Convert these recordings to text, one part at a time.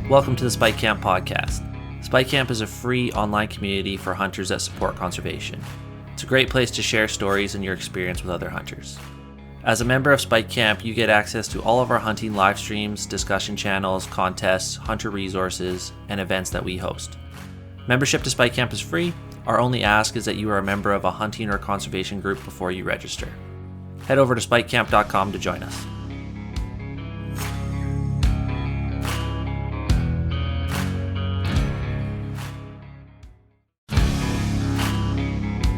Welcome to the Spike Camp podcast. Spike Camp is a free online community for hunters that support conservation. It's a great place to share stories and your experience with other hunters. As a member of Spike Camp, you get access to all of our hunting live streams, discussion channels, contests, hunter resources, and events that we host. Membership to Spike Camp is free. Our only ask is that you are a member of a hunting or conservation group before you register. Head over to spikecamp.com to join us.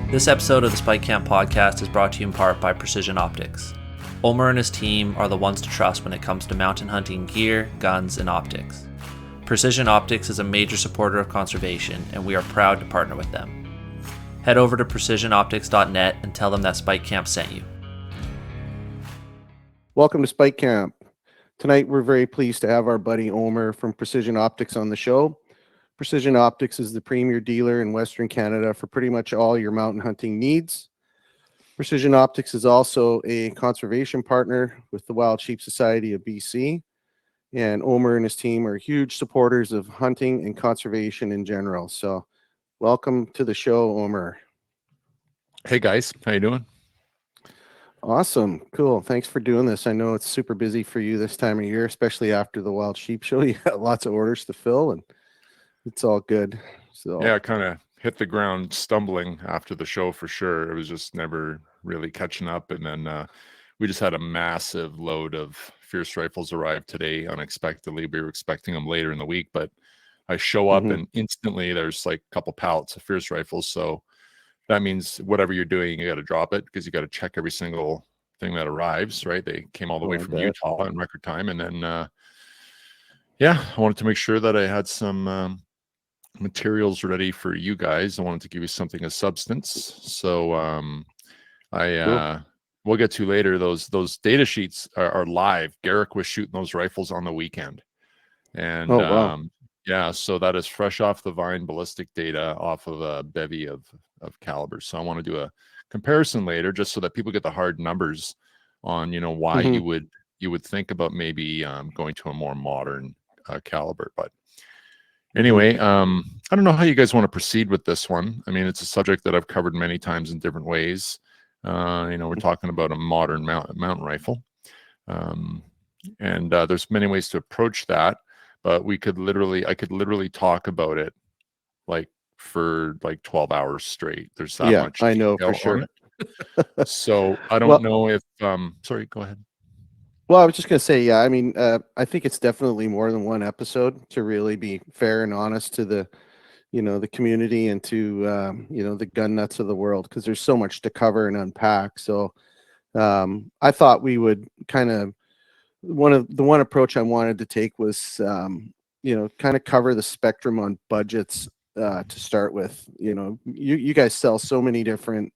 This episode of the Spike Camp podcast is brought to you in part by Precision Optics. Omer and his team are the ones to trust when it comes to mountain hunting gear, guns, and optics. Precision Optics is a major supporter of conservation, and we are proud to partner with them. Head over to precisionoptics.net and tell them that Spike Camp sent you. Welcome to Spike Camp. Tonight we're very pleased to have our buddy Omer from Precision Optics on the show. Precision Optics is the premier dealer in Western Canada for pretty much all your mountain hunting needs. Precision Optics is also a conservation partner with the Wild Sheep Society of BC, and Omer and his team are huge supporters of hunting and conservation in general. So welcome to the show, Omer. Hey guys, how you doing? Awesome. Cool. Thanks for doing this. I know it's super busy for you this time of year, especially after the Wild Sheep Show. You got lots of orders to fill, and it's all good. So yeah, I kind of hit the ground stumbling after the show for sure. It was just never really catching up. And then we just had a massive load of Fierce rifles arrive today unexpectedly. We were expecting them later in the week, but I show up and instantly there's like a couple pallets of Fierce rifles. So that means whatever you're doing, you got to drop it because you got to check every single thing that arrives, right? They came all the way from Utah in record time. And then, yeah, I wanted to make sure that I had some materials ready for you guys. I wanted to give you something of substance. So we'll get to later. Those data sheets are live. Garrick was shooting those rifles on the weekend. And yeah, so that is fresh off the vine ballistic data off of a bevy of calibers. So I want to do a comparison later just so that people get the hard numbers on, you know, why you would think about maybe going to a more modern caliber. But anyway, I don't know how you guys want to proceed with this one. I mean, it's a subject that I've covered many times in different ways. You know, we're talking about a modern mountain rifle. And there's many ways to approach that, but I could literally talk about it like for like 12 hours straight. There's that much. I know for sure. So I don't know if, sorry, go ahead. Well, I was just going to say, yeah, I mean, I think it's definitely more than one episode to really be fair and honest to the, you know, the community and to, you know, the gun nuts of the world, because there's so much to cover and unpack. So I thought we would kind of, one approach I wanted to take was, you know, kind of cover the spectrum on budgets to start with. You know, you guys sell so many different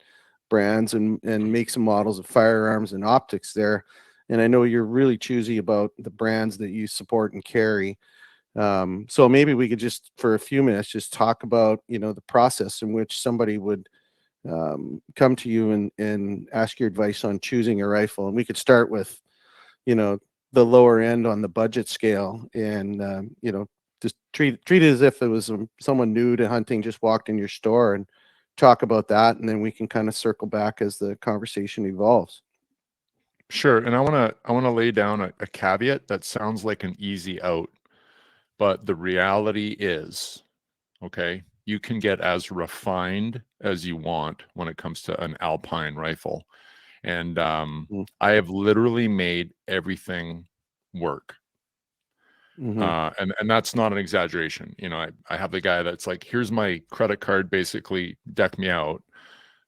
brands and makes and models of firearms and optics there. And I know you're really choosy about the brands that you support and carry. So maybe we could just, for a few minutes, just talk about, you know, the process in which somebody would come to you and ask your advice on choosing a rifle. And we could start with, you know, the lower end on the budget scale and, you know, just treat it as if it was someone new to hunting just walked in your store and talk about that. And then we can kind of circle back as the conversation evolves. Sure. And I want to lay down a caveat that sounds like an easy out, but the reality is, okay, you can get as refined as you want when it comes to an Alpine rifle. And I have literally made everything work. And that's not an exaggeration. You know, I have the guy that's like, here's my credit card, basically deck me out,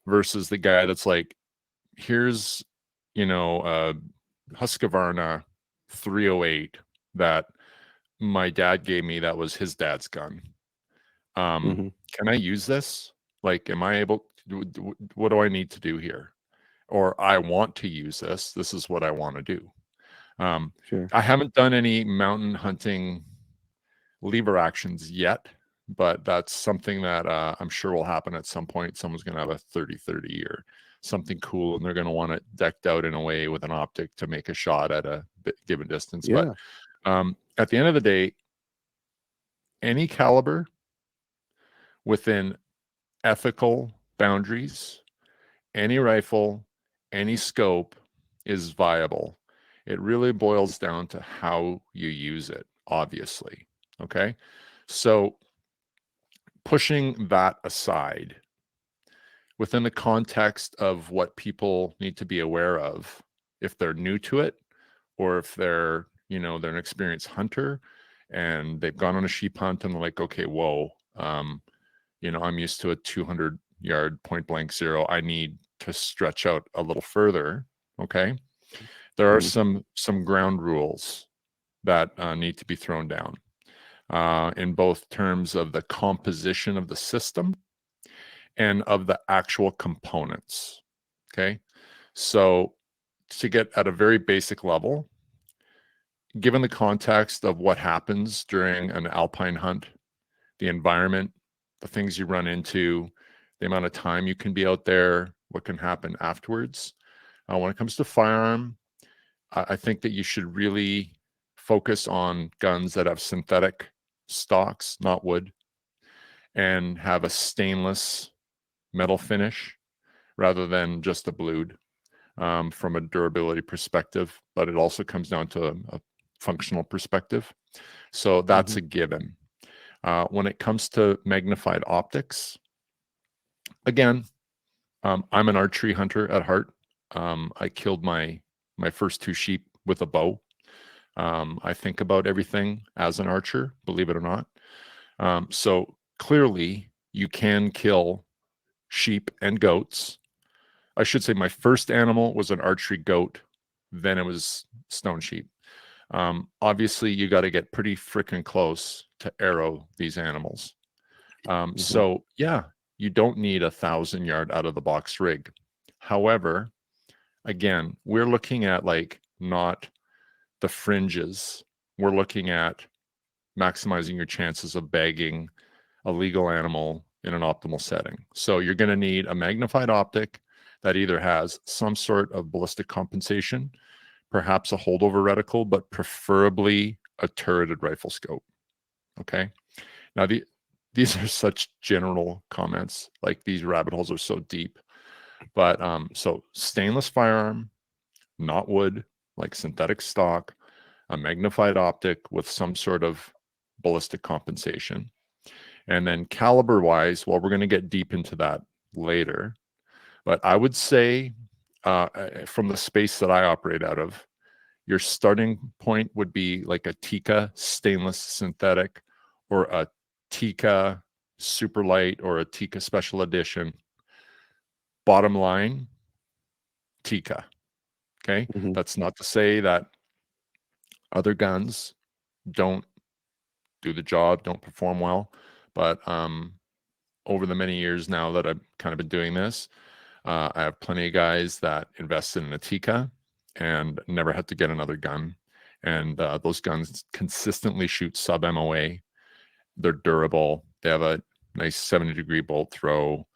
versus the guy that's like, here's, you know, Husqvarna 308 that my dad gave me. That was his dad's gun. Can I use this? Like, am I able to, what do I need to do here? Or I want to use this. This is what I want to do. Sure. I haven't done any mountain hunting lever actions yet, but that's something that I'm sure will happen at some point. Someone's going to have a 30-30 year. Something cool, and they're going to want it decked out in a way with an optic to make a shot at a given distance. Yeah. But at the end of the day, any caliber within ethical boundaries, any rifle, any scope is viable. It really boils down to how you use it, obviously. Okay. So pushing that aside, within the context of what people need to be aware of if they're new to it, or if they're, they're an experienced hunter and they've gone on a sheep hunt and they're like, okay, whoa, I'm used to a 200-yard point blank zero. I need to stretch out a little further. Okay. There are some ground rules that need to be thrown down in both terms of the composition of the system and of the actual components. Okay. So to get at a very basic level, given the context of what happens during an alpine hunt, the environment, the things you run into, the amount of time you can be out there, what can happen afterwards. When it comes to firearm, I think that you should really focus on guns that have synthetic stocks, not wood, and have a stainless metal finish rather than just a blued from a durability perspective. But it also comes down to a functional perspective. So that's a given. When it comes to magnified optics, again, I'm an archery hunter at heart. I killed my first 2 sheep with a bow. I think about everything as an archer, believe it or not. So clearly, you can kill sheep and goats. I should say my first animal was an archery goat, then it was stone sheep. Obviously, you got to get pretty freaking close to arrow these animals. So yeah, you don't need 1,000-yard out of the box rig. However, again, we're looking at like not the fringes. We're looking at maximizing your chances of bagging a legal animal in an optimal setting. So you're going to need a magnified optic that either has some sort of ballistic compensation, perhaps a holdover reticle, but preferably a turreted rifle scope. Okay. Now, these are such general comments, like these rabbit holes are so deep. But so stainless firearm, not wood, like synthetic stock, a magnified optic with some sort of ballistic compensation. And then caliber wise, well, we're going to get deep into that later. But I would say from the space that I operate out of, your starting point would be like a Tikka stainless synthetic or a Tikka super light or a Tikka special edition. Bottom line, Tikka. Okay. That's not to say that other guns don't do the job, don't perform well. But over the many years now that I've kind of been doing this, I have plenty of guys that invested in a Tikka and never had to get another gun. And those guns consistently shoot sub MOA. They're durable. They have a nice 70-degree bolt throw,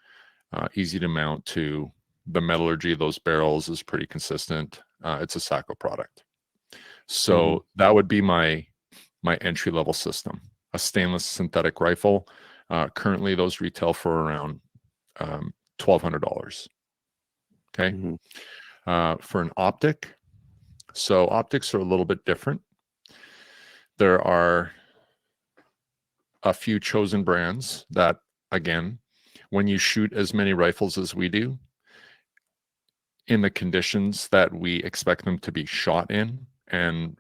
easy to mount to. The metallurgy of those barrels is pretty consistent. It's a Sacco product. So that would be my entry level system, a stainless synthetic rifle. Currently, those retail for around $1,200. Okay. For an optic, so optics are a little bit different. There are a few chosen brands that, again, when you shoot as many rifles as we do, in the conditions that we expect them to be shot in, and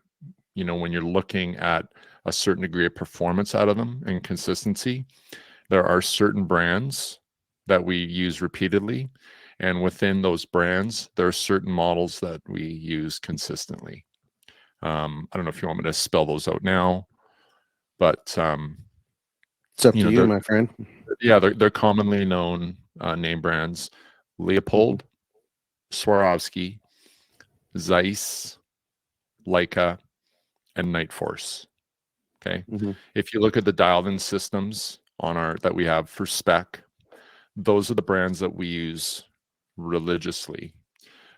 when you're looking at a certain degree of performance out of them and consistency, there are certain brands that we use repeatedly, and within those brands there are certain models that we use consistently. I don't know if you want me to spell those out now, but it's up to you, my friend. Yeah, they're commonly known name brands: Leopold, Swarovski, Zeiss, Leica, and Night Force. Okay. If you look at the dialed-in systems that we have for spec, those are the brands that we use religiously.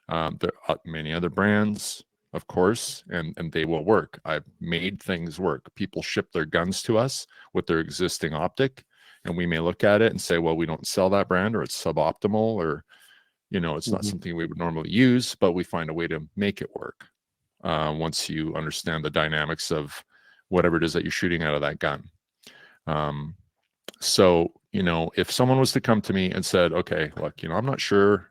There are many other brands. of course, and they will work. I've made things work. People ship their guns to us with their existing optic, and we may look at it and say, well, we don't sell that brand, or it's suboptimal, or it's not something we would normally use, but we find a way to make it work once you understand the dynamics of whatever it is that you're shooting out of that gun. So, if someone was to come to me and said, okay, look, I'm not sure,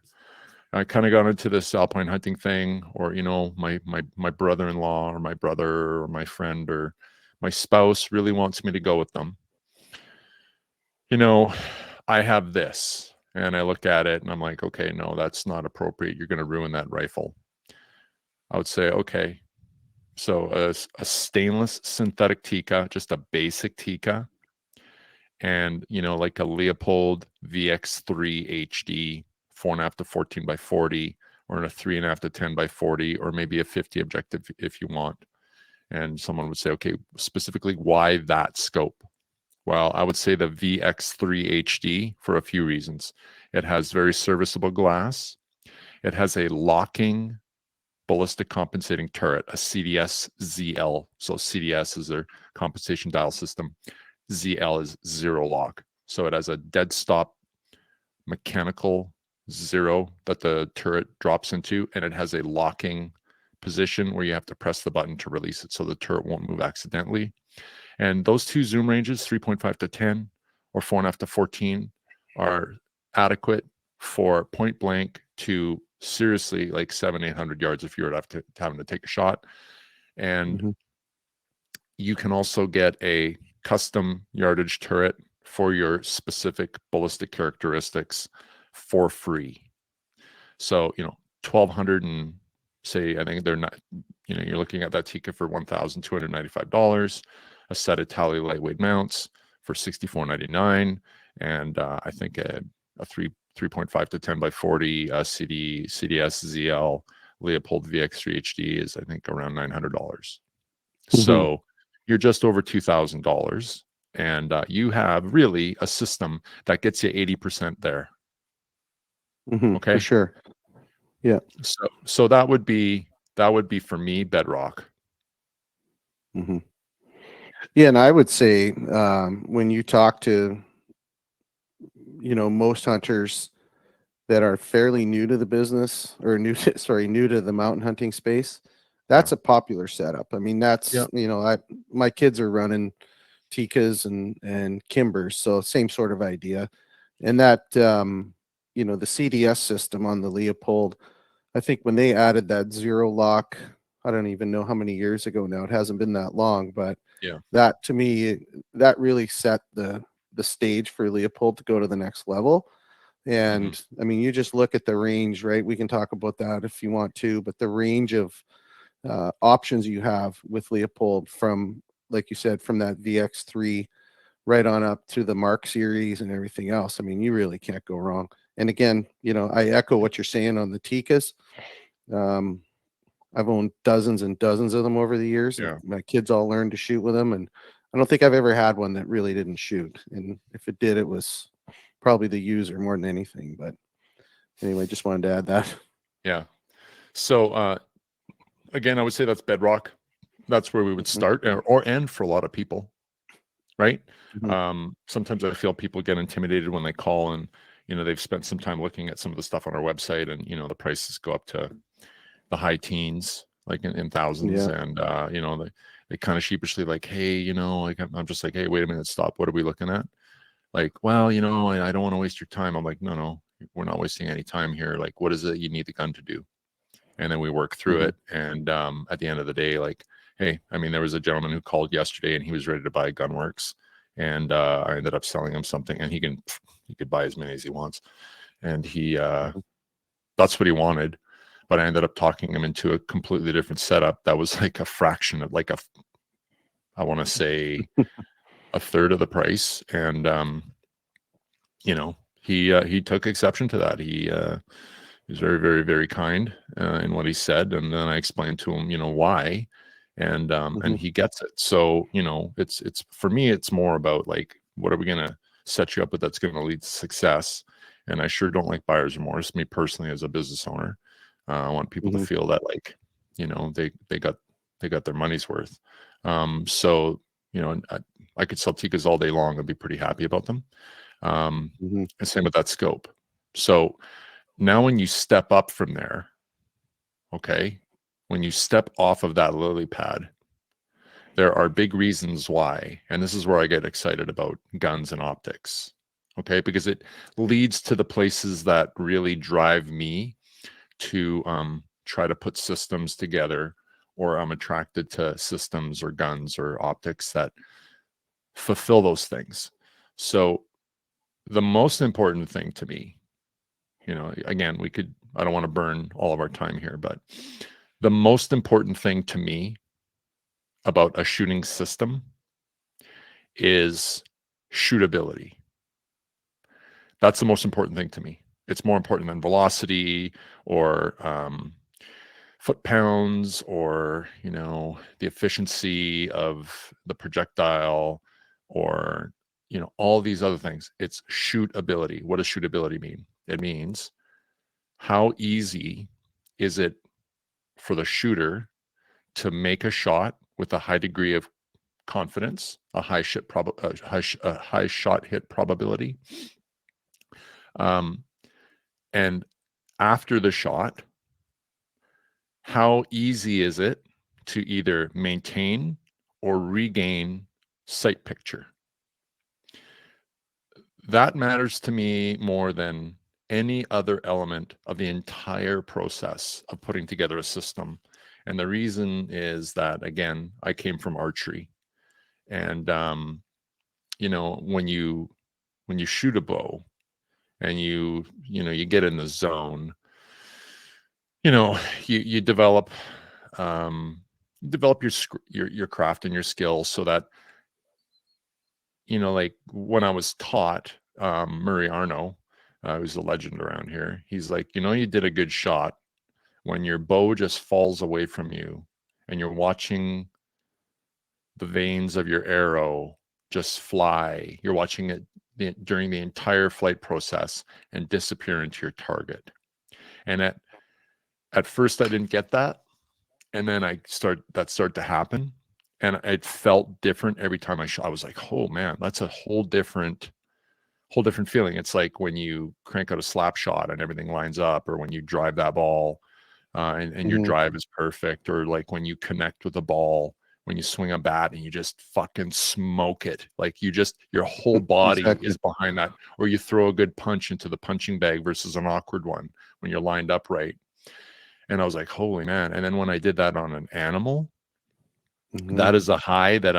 I kind of got into this alpine hunting thing, or, my brother-in-law or my brother or my friend or my spouse really wants me to go with them. I have this, and I look at it and I'm like, okay, no, that's not appropriate. You're going to ruin that rifle. I would say, okay, so a stainless synthetic Tikka, just a basic Tikka, and like a Leopold VX3 HD 4.5 to 14 by 40, or in a 3.5 to 10 by 40, or maybe a 50 objective if you want. And someone would say, okay, specifically, why that scope? Well, I would say the VX3 HD for a few reasons. It has very serviceable glass. It has a locking ballistic compensating turret, a CDS ZL. So CDS is their compensation dial system. ZL is zero lock. So it has a dead stop mechanical zero that the turret drops into, and it has a locking position where you have to press the button to release it so the turret won't move accidentally. And those two zoom ranges, 3.5 to 10 or 4.5 to 14, are adequate for point blank to seriously like 700-800 yards if you're having to take a shot. And you can also get a custom yardage turret for your specific ballistic characteristics for free. So 1,200 and say, I think they're not, you're looking at that Tikka for $1,295, a set of Tally lightweight mounts for $64.99, and I think a 3.5 to 10 by 40 CDS ZL Leopold VX3 HD is, I think, around $900. So you're just over $2,000, and you have really a system that gets you 80% there. Okay, for sure. Yeah. So that would be for me bedrock. Yeah, and I would say when you talk to most hunters that are fairly new to the business, or new to the mountain hunting space, that's a popular setup. I mean, that's my kids are running Tikkas and Kimbers, so same sort of idea. And that the CDS system on the Leopold, I think when they added that zero lock, I don't even know how many years ago now. It hasn't been that long, but that, to me, that really set the stage for Leopold to go to the next level. And I mean, you just look at the range, right? We can talk about that if you want to, but the range of options you have with Leopold, from, like you said, from that VX3 right on up to the Mark series and everything else. I mean, you really can't go wrong. And again, I echo what you're saying on the Tikkas. I've owned dozens and dozens of them over the years. My kids all learned to shoot with them, and I don't think I've ever had one that really didn't shoot. And if it did, it was probably the user more than anything. But anyway, just wanted to add that. Yeah. So again, I would say that's bedrock. That's where we would start, or end for a lot of people, right? Sometimes I feel people get intimidated when they call, and they've spent some time looking at some of the stuff on our website, and the prices go up to the high teens, like in thousands, and they kind of sheepishly like, hey, like I'm just like, hey, wait a minute, stop. What are we looking at? Like, well, I don't want to waste your time. I'm like, no, we're not wasting any time here. Like, what is it you need the gun to do? And then we work through it. And at the end of the day, like, hey, I mean, there was a gentleman who called yesterday and he was ready to buy Gunworks, and I ended up selling him something, and he could buy as many as he wants, and he that's what he wanted. But I ended up talking him into a completely different setup that was like a fraction of, like, I want to say a third of the price. And he took exception to that. He was very, very, very kind in what he said, and then I explained to him why, and he gets it. So it's for me, it's more about, like, what are we going to set you up with that's going to lead to success. And I sure don't like buyer's remorse, me personally, as a business owner. I want people to feel that, like, they got their money's worth. So I could sell Tikkas all day long and be pretty happy about them. And same with that scope. So now when you step up from there, okay, when you step off of that lily pad, there are big reasons why, and this is where I get excited about guns and optics, okay, because it leads to the places that really drive me to try to put systems together, or I'm attracted to systems or guns or optics that fulfill those things. So the most important thing to me, again, I don't want to burn all of our time here, but the most important thing to me about a shooting system is shootability. That's the most important thing to me. It's more important than velocity or foot pounds or the efficiency of the projectile or all these other things. It's shootability. What does shootability mean? It means how easy is it for the shooter to make a shot with a high degree of confidence, a high shot hit probability, and after the shot, how easy is it to either maintain or regain sight picture? That matters to me more than any other element of the entire process of putting together a system. And the reason is that, again, I came from archery. And, when you shoot a bow and you get in the zone, you develop your craft and your skills so that, like when I was taught, Murray Arno, who's a legend around here, he's like, you did a good shot when your bow just falls away from you and you're watching the veins of your arrow just fly. You're watching it during the entire flight process and disappear into your target. And at first I didn't get that. And then that started to happen. And it felt different every time I shot. I was like, oh man, that's a whole different feeling. It's like when you crank out a slap shot and everything lines up, or when you drive that ball and your drive is perfect, or like when you connect with the ball, when you swing a bat and you just fucking smoke it, like your whole body is behind that, or you throw a good punch into the punching bag versus an awkward one when you're lined up right. And I was like, holy man. And then when I did that on an animal, that is a high that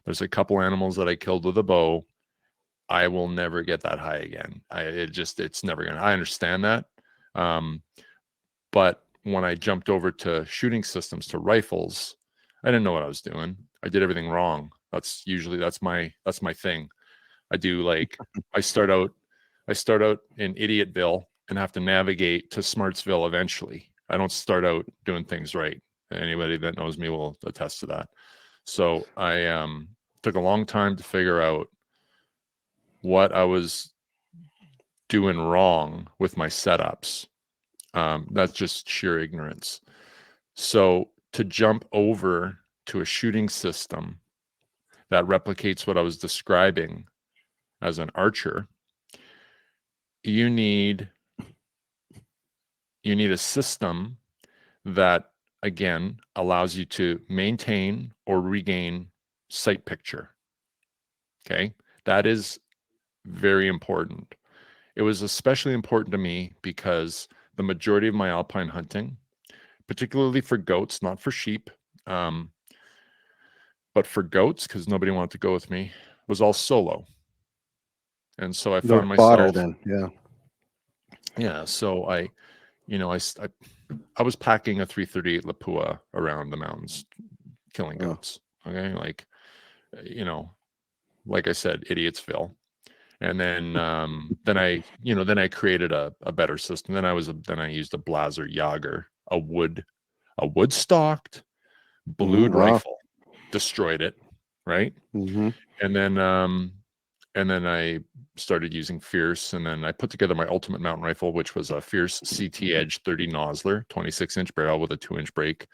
there's a couple animals that I killed with a bow. I will never get that high again. It's never gonna, I understand that. But when I jumped over to shooting systems, to rifles, I didn't know what I was doing. I did everything wrong. That's my thing. I start out in Idiotville and have to navigate to Smartsville eventually. I don't start out doing things right. Anybody that knows me will attest to that. So I took a long time to figure out what I was doing wrong with my setups. That's just sheer ignorance. So to jump over to a shooting system that replicates what I was describing as an archer, you need a system that, again, allows you to maintain or regain sight picture. Okay, that is very important. It was especially important to me because the majority of my alpine hunting, particularly for goats, not for sheep, but for goats, because nobody wanted to go with me, was all solo. And so I found myself yeah. So I was packing a 338 Lapua around the mountains, killing goats. Okay, like I said, Idiotsville. And then then I created a better system. Then I used a Blaser Jager, a wood stocked blued rifle, destroyed it, right? And then I started using Fierce, and then I put together my ultimate mountain rifle, which was a Fierce CT Edge 30 Nosler, 26-inch barrel with a 2-inch break,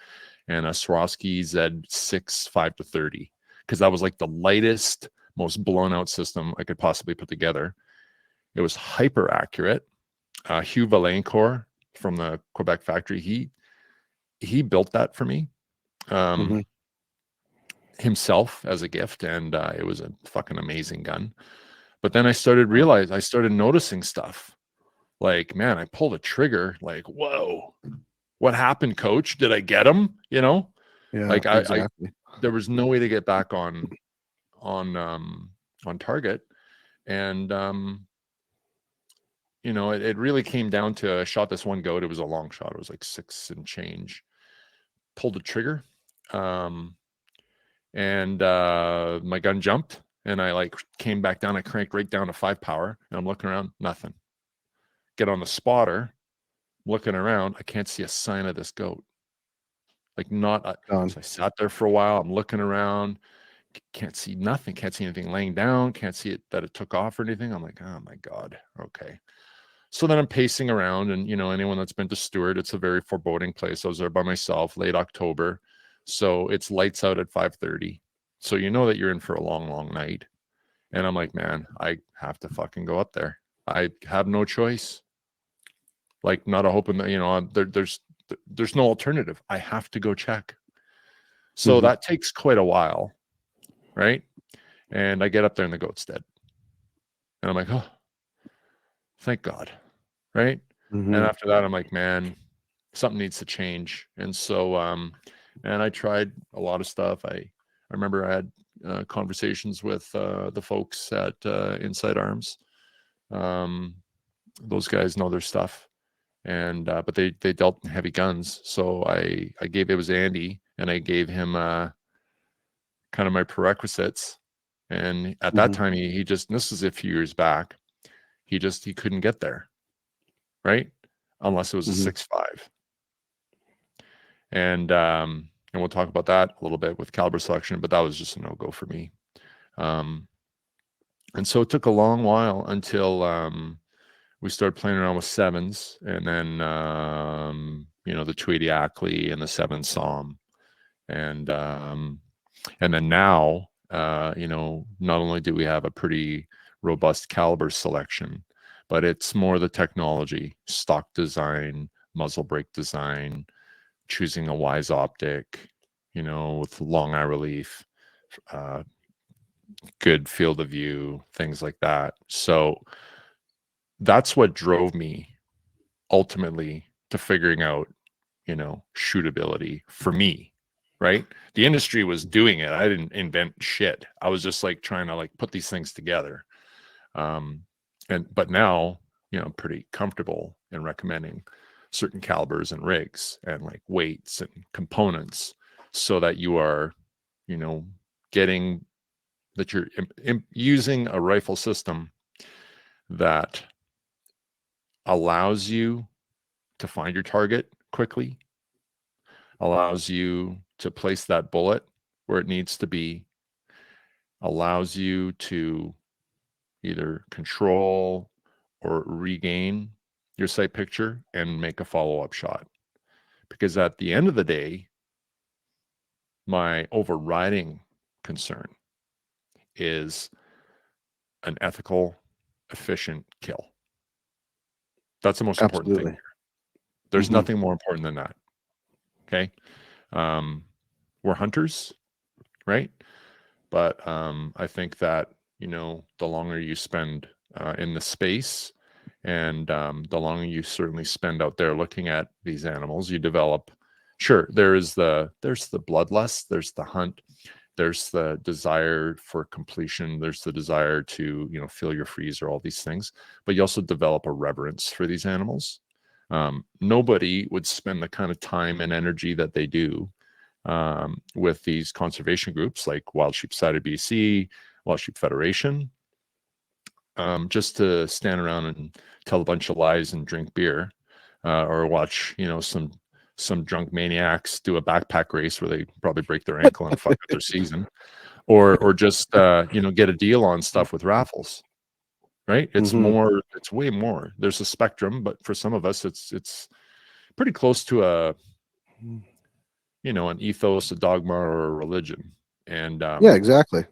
and a Swarovski Z6 5-30, because that was like the lightest, most blown out system I could possibly put together. It was hyper accurate. Hugh Vaillancourt from the Quebec factory, he built that for me himself as a gift, and it was a fucking amazing gun. But then I started noticing stuff. Like, man, I pulled a trigger. Like, whoa, what happened, coach? Did I get him? You know, Yeah, like exactly. there was no way to get back on target, and you know, it really came down to, I shot this one goat. It was a long shot. It was like 6 and change. Pulled the trigger, and my gun jumped, and I like came back down. I cranked right down to 5 power, and I'm looking around, nothing. Get on the spotter, looking around, I can't see a sign of this goat. Like, not so I sat there for a while. I'm looking around, can't see nothing, can't see anything laying down, can't see it that it took off or anything. I'm like, oh my God, okay. So then I'm pacing around, and you know, anyone that's been to Stewart, it's a very foreboding place. I was there by myself, late October, so it's lights out at 5:30. So you know that you're in for a long, long night. And I'm like, man, I have to fucking go up there. I have no choice. Like, not a hope in the, you know, there's no alternative. I have to go check. So that takes quite a while, right? And I get up there and the goat's dead. And I'm like, oh, thank God, right? And after that, I'm like, man, something needs to change. And so, and I tried a lot of stuff. I remember I had conversations with the folks at Inside Arms. Those guys know their stuff. And but they dealt in heavy guns, so I gave, it was Andy, and I gave him kind of my prerequisites. And at that time, he just, this was a few years back, he couldn't get there, right? Unless it was a 6.5. And we'll talk about that a little bit with caliber selection, but that was just a no-go for me. And so it took a long while until we started playing around with 7s, and then you know, the 280 Ackley and the 7 Somme, and then now you know, not only do we have a pretty robust caliber selection, but it's more the technology, stock design, muzzle brake design, choosing a wise optic, you know, with long eye relief, good field of view, things like that. So that's what drove me ultimately to figuring out, you know, shootability for me, right? The industry was doing it. I didn't invent shit. I was just like trying to like put these things together. But now, you know, I'm pretty comfortable in recommending certain calibers and rigs and like weights and components, so that you are, you know, getting that you're using a rifle system that allows you to find your target quickly, allows you to place that bullet where it needs to be, allows you to either control or regain your sight picture and make a follow-up shot. Because at the end of the day, my overriding concern is an ethical, efficient kill. That's the most important thing here. There's nothing more important than that. Okay. We're hunters, right? But I think that, you know, the longer you spend in the space, and the longer you certainly spend out there looking at these animals, you develop, sure, there's the bloodlust, there's the hunt, there's the desire for completion, there's the desire to, you know, fill your freezer, all these things, but you also develop a reverence for these animals. Nobody would spend the kind of time and energy that they do with these conservation groups like Wild Sheep Society BC, Wild Sheep Federation, just to stand around and tell a bunch of lies and drink beer, or watch, you know, some drunk maniacs do a backpack race where they probably break their ankle and fuck up their season, or just you know, get a deal on stuff with raffles. right? It's Mhm. more, it's way more. There's a spectrum, but for some of us, it's pretty close to a, an ethos, a dogma, or a religion. And Yeah, exactly.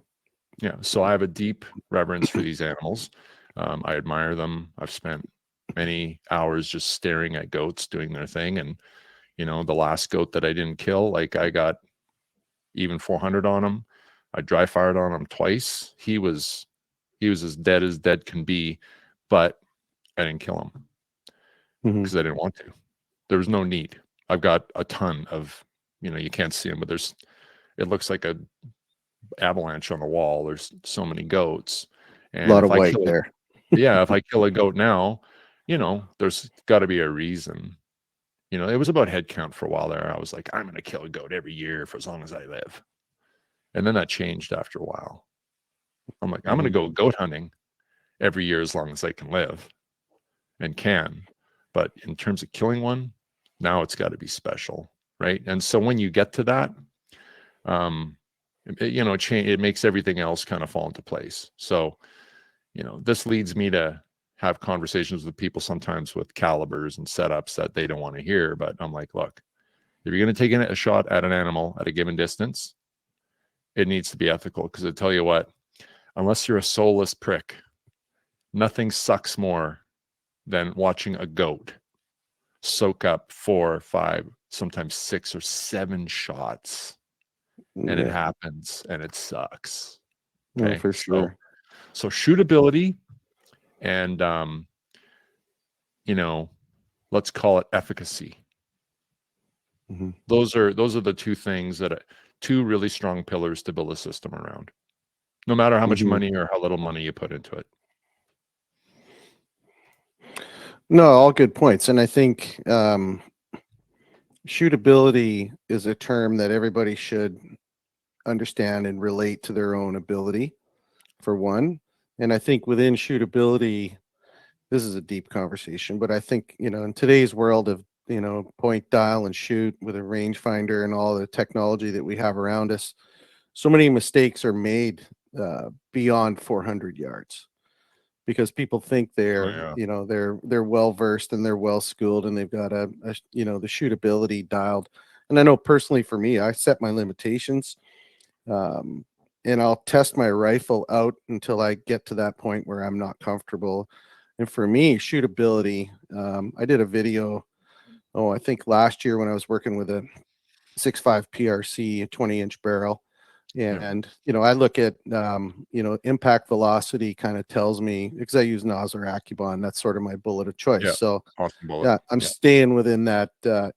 yeah, so I have a deep reverence for these animals. I admire them. I've spent many hours just staring at goats doing their thing. And, the last goat that I didn't kill, like I got even 400 on him. I dry fired on him twice. He was as dead can be, but I didn't kill him Mhm. because I didn't want to. There was no need. I've got a ton of, you can't see them, but it looks like a avalanche on the wall. There's so many goats. A And lot if of I white kill it, there. yeah, if I kill a goat now, there's got to be a reason. It was about head count for a while there. I was like, I'm going to kill a goat every year for as long as I live. And then that changed after a while. I'm like, I'm going to Mhm. go goat hunting every year as long as I can live and can. But in terms of killing one, now it's got to be special, right? And so when you get to that, it makes everything else kind of fall into place. So, this leads me to have conversations with people sometimes with calibers and setups that they don't want to hear. But I'm like, look, if you're going to take a shot at an animal at a given distance, it needs to be ethical. Because I tell you what, unless you're a soulless prick, nothing sucks more than watching a goat soak up 4 or 5, sometimes 6 or 7 shots, and it Yeah, happens and it sucks. no, Okay, for so sure. shootability and you know, let's call it efficacy. Mhm. Those are the two things that two really strong pillars to build a system around. No matter how much Mhm. money or how little money you put into it. No, all good points, and I think shootability is a term that everybody should understand and relate to their own ability, for one. And I think within shootability, this is a deep conversation, but I think, in today's world of, point, dial, and shoot with a rangefinder and all the technology that we have around us, so many mistakes are made beyond 400 yards because people think Oh they're, yeah. they're well versed and they're well schooled and they've got the shootability dialed. And I know personally for me, I set my limitations, um, and I'll test my rifle out until I get to that point where I'm not comfortable. And for me, shootability, I did a video, I think last year when I was working with a 6.5 PRC, a 20-inch barrel. Yeah. And, I look at, impact velocity kind of tells me, because I use NOS or Accubon, that's sort of my bullet of choice. Yeah. So, Awesome bullet. yeah, I'm Yeah. staying within that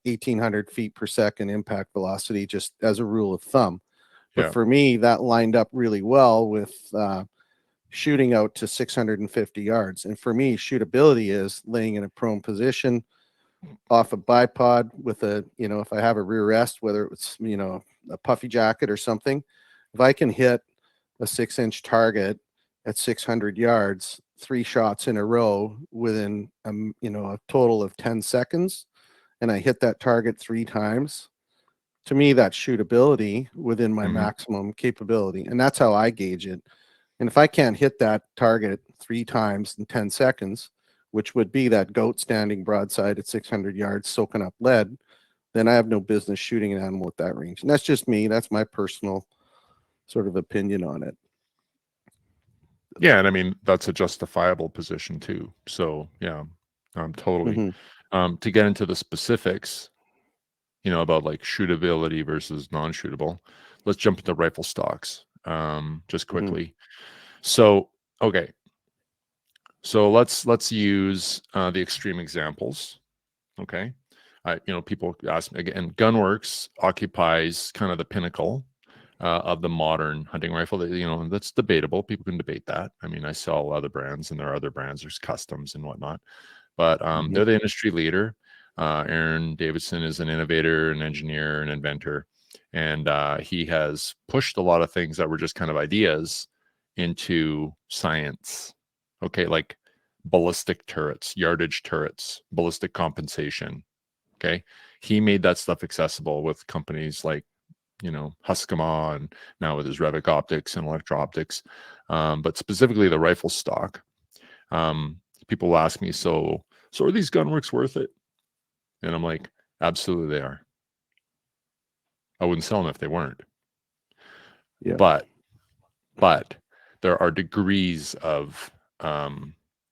1,800 feet per second impact velocity, just as a rule of thumb. But Yeah. for me, that lined up really well with shooting out to 650 yards. And for me, shootability is laying in a prone position off a bipod with if I have a rear rest, whether it's, a puffy jacket or something, if I can hit a 6-inch target at 600 yards, 3 shots in a row within, a total of 10 seconds, and I hit that target 3 times, to me, that's shootability within my Mm-hmm. maximum capability. And that's how I gauge it. And if I can't hit that target 3 times in 10 seconds, which would be that goat standing broadside at 600 yards soaking up lead, then I have no business shooting an animal at that range. And that's just me. That's my personal sort of opinion on it. Yeah, and I mean that's a justifiable position too. So yeah, totally. Mm-hmm. To get into the specifics, about like shootability versus non-shootable, let's jump into rifle stocks just Mm-hmm. quickly. So okay, so let's use the extreme examples. Okay, people ask me again. Gunworks occupies kind of the pinnacle of the modern hunting rifle. That's debatable. People can debate that. I mean, I sell other brands, and there are other brands. There's customs and whatnot, but Mm-hmm. they're the industry leader. Aaron Davidson is an innovator, an engineer, an inventor, and he has pushed a lot of things that were just kind of ideas into science. Okay, like ballistic turrets, yardage turrets, ballistic compensation. Okay, he made that stuff accessible with companies like Huskama, and now with his Revic optics and electro optics, but specifically the rifle stock. People ask me, so are these gunworks worth it? And I'm like, absolutely they are. I wouldn't sell them if they weren't. Yeah. But there are degrees of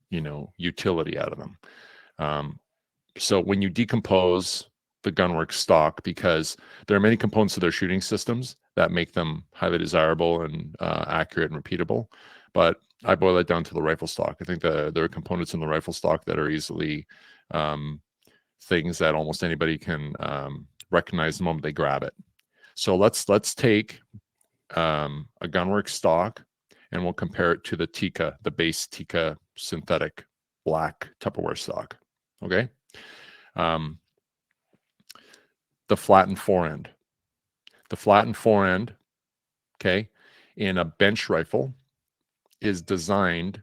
utility out of them. So when you decompose the gunworks stock, because there are many components of their shooting systems that make them highly desirable and accurate and repeatable, but I boil it down to the rifle stock. I think there are components in the rifle stock that are easily things that almost anybody can recognize the moment they grab it. So let's take a gunworks stock, and we'll compare it to the Tikka, the base Tikka synthetic black Tupperware stock. Okay. The flattened forend. The flattened forend, okay, in a bench rifle is designed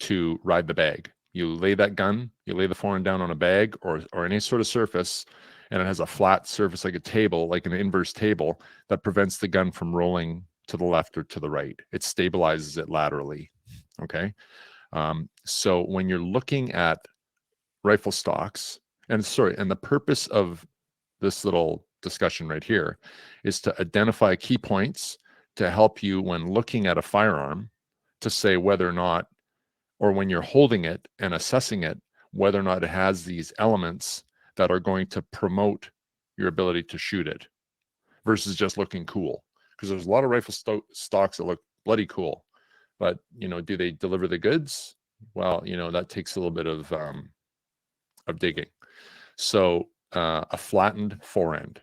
to ride the bag. You lay that gun, you lay the forend down on a bag or any sort of surface, and it has a flat surface like a table, like an inverse table, that prevents the gun from rolling to the left or to the right. It stabilizes it laterally. Okay. So when you're looking at rifle stocks, and the purpose of this little discussion right here is to identify key points to help you when looking at a firearm to say whether or not, or when you're holding it and assessing it, whether or not it has these elements that are going to promote your ability to shoot it versus just looking cool. Because there's a lot of rifle stocks that look bloody cool, but do they deliver the goods? Well, that takes a little bit of digging. So a flattened forend.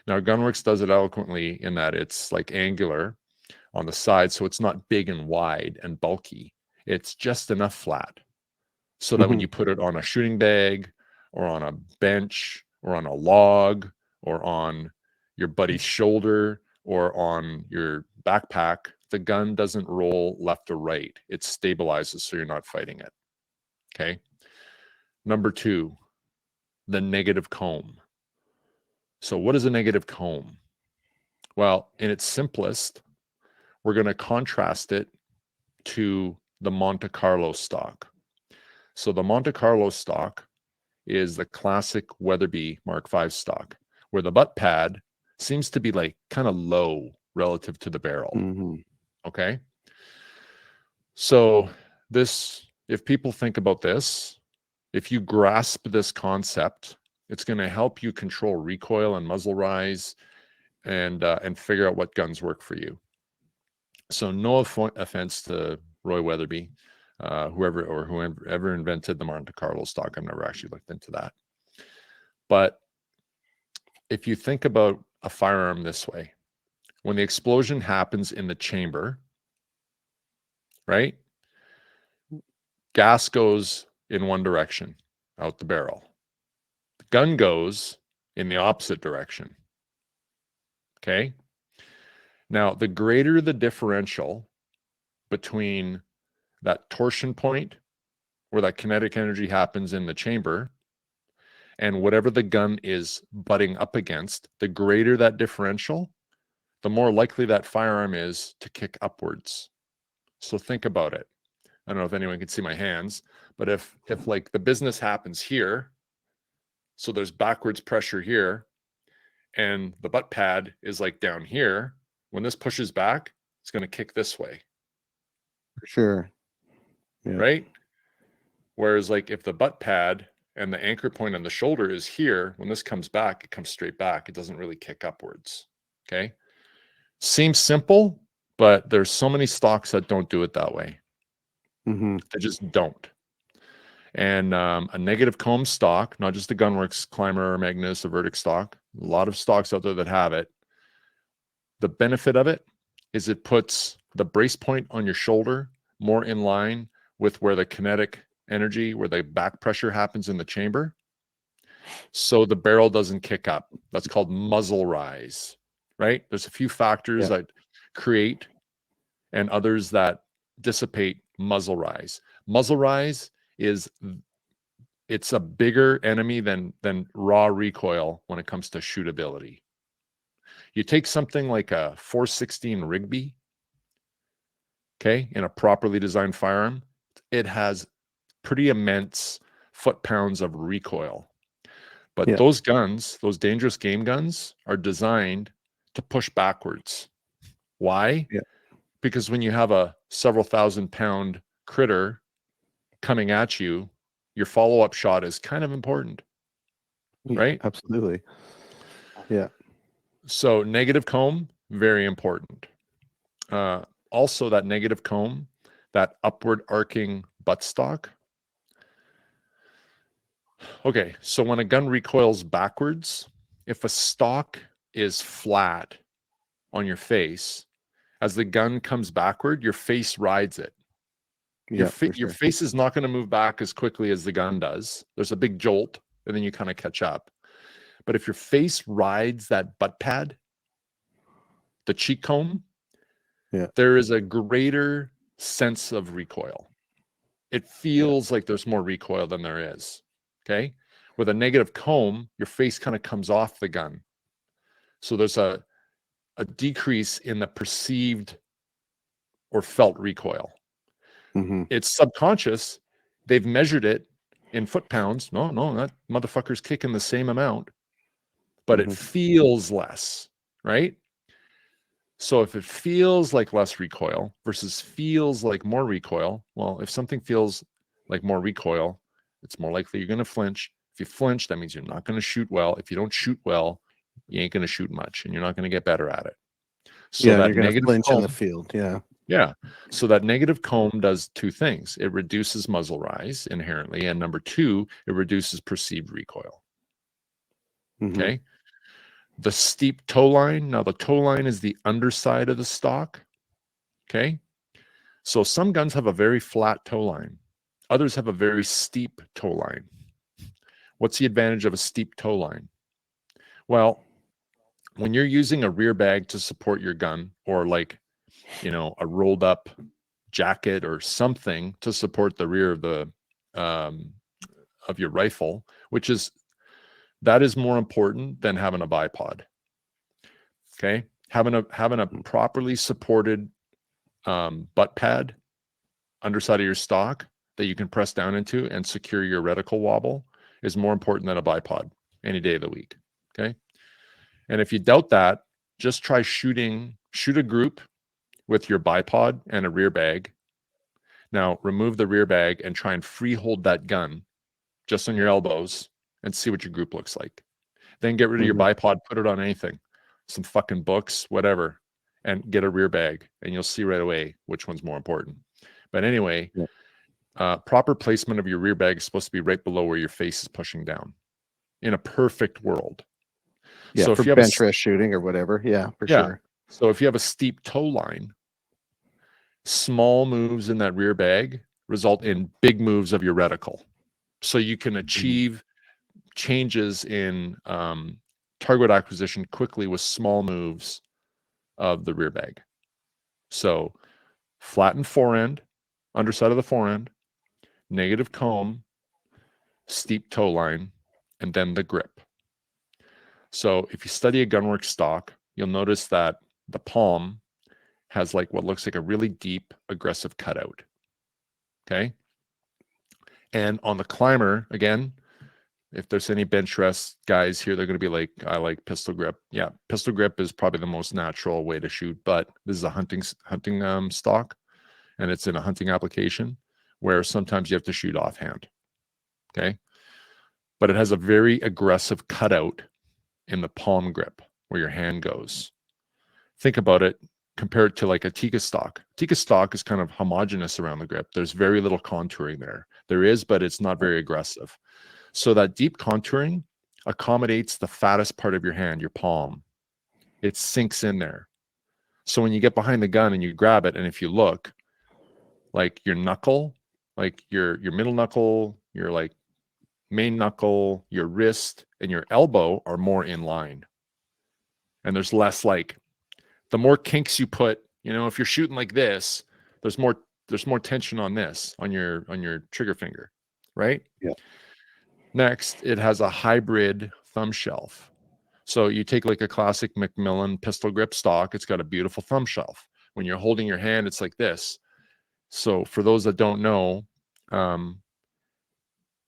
Now, Gunworks does it eloquently in that it's like angular on the side, so it's not big and wide and bulky. It's just enough flat so that when you put it on a shooting bag or on a bench or on a log or on your buddy's shoulder or on your backpack, the gun doesn't roll left or right. It stabilizes so you're not fighting it. Okay. Number 2, the negative comb. So what is a negative comb? Well, in its simplest, we're going to contrast it to the Monte Carlo stock. So the Monte Carlo stock is the classic Weatherby Mark V stock, where the butt pad seems to be like kind of low relative to the barrel. Mm-hmm. Okay. So if people think about this, if you grasp this concept, it's going to help you control recoil and muzzle rise and figure out what guns work for you. So no offense to Roy Weatherby, whoever invented the Monte Carlo stock. I've never actually looked into that. But if you think about a firearm this way, when the explosion happens in the chamber, right? Gas goes in one direction, out the barrel. The gun goes in the opposite direction. Okay? Now, the greater the differential between that torsion point where that kinetic energy happens in the chamber and whatever the gun is butting up against, the greater that differential, the more likely that firearm is to kick upwards. So think about it. I don't know if anyone can see my hands, but if like the business happens here, so there's backwards pressure here, and the butt pad is like down here, when this pushes back, it's going to kick this way. For sure. Yeah. Right? Whereas like if the butt pad and the anchor point on the shoulder is here, when this comes back, it comes straight back. It doesn't really kick upwards. Okay. Seems simple, but there's so many stocks that don't do it that way. Mm-hmm. They just don't. And a negative comb stock, not just the Gunworks Climber or Magnus or Verdict stock, a lot of stocks out there that have it. The benefit of it is it puts the brace point on your shoulder more in line with where the kinetic energy, where the back pressure happens in the chamber. So the barrel doesn't kick up. That's called muzzle rise, right? There's a few factors that create and others that dissipate muzzle rise. Muzzle rise it's a bigger enemy than raw recoil when it comes to shootability. You take something like a 416 Rigby, okay, in a properly designed firearm, it has pretty immense foot-pounds of recoil. But Yeah. those guns, those dangerous game guns, are designed to push backwards. Why? Yeah. Because when you have a several thousand-pound critter coming at you, your follow-up shot is kind of important, right? Absolutely. Yeah. So negative comb, very important. Also, that negative comb, that upward arcing buttstock. Okay, so when a gun recoils backwards, if a stock is flat on your face, as the gun comes backward, your face rides it. Yeah. Your face is not going to move back as quickly as the gun does. There's a big jolt, and then you kind of catch up. But if your face rides that butt pad, the cheek comb, there is a greater sense of recoil. It feels like there's more recoil than there is. Okay. With a negative comb, your face kind of comes off the gun. So there's a decrease in the perceived or felt recoil. Mm-hmm. It's subconscious. They've measured it in foot-pounds. No, that motherfucker's kicking the same amount, but it feels less, right? So if it feels like less recoil versus feels like more recoil, well, if something feels like more recoil, it's more likely you're going to flinch. If you flinch, that means you're not going to shoot well. If you don't shoot well, you ain't going to shoot much, and you're not going to get better at it. So that you're going to negative flinch comb, in the field. Yeah. yeah. So that negative comb does two things. It reduces muzzle rise inherently, and number two, it reduces perceived recoil. Okay. The steep toe line. Now, the toe line is the underside of the stock. Okay. So some guns have a very flat toe line. Others have a very steep toe line. What's the advantage of a steep toe line? Well, when you're using a rear bag to support your gun, or like, a rolled up jacket or something to support the rear of the of your rifle, that is more important than having a bipod. Okay, having a properly supported butt pad underside of your stock that you can press down into and secure your reticle wobble is more important than a bipod any day of the week. Okay. And if you doubt that, just try shoot a group with your bipod and a rear bag. Now remove the rear bag and try and free hold that gun just on your elbows and see what your group looks like. Then get rid of your bipod, put it on anything, some fucking books, whatever, and get a rear bag, and you'll see right away which one's more important. But anyway, proper placement of your rear bag is supposed to be right below where your face is pushing down in a perfect world. Yeah, so for bench rest shooting or whatever. Yeah, for sure. So if you have a steep toe line, small moves in that rear bag result in big moves of your reticle. So you can achieve changes in target acquisition quickly with small moves of the rear bag. So flatten forend, underside of the forend, negative comb, steep toe line, and then the grip. So if you study a gunworks stock, you'll notice that the palm has like what looks like a really deep, aggressive cutout. Okay. And on the climber, again, if there's any bench rest guys here, they're going to be like, I like pistol grip. Yeah, pistol grip is probably the most natural way to shoot, but this is a hunting stock, and it's in a hunting application where sometimes you have to shoot offhand. Okay. But it has a very aggressive cutout in the palm grip where your hand goes. Think about it, compare it to like a Tikka stock. Tikka stock is kind of homogeneous around the grip. There's very little contouring there. There is, but it's not very aggressive. So that deep contouring accommodates the fattest part of your hand, your palm. It sinks in there. So when you get behind the gun and you grab it, and if you look, like your knuckle, like your middle knuckle, your like main knuckle, your wrist, and your elbow are more in line. And there's less like, the more kinks you put, if you're shooting like this, there's more tension on this, on your trigger finger, right? Yeah. Next, it has a hybrid thumb shelf. So you take like a classic Macmillan pistol grip stock, it's got a beautiful thumb shelf. When you're holding your hand, it's like this. So for those that don't know,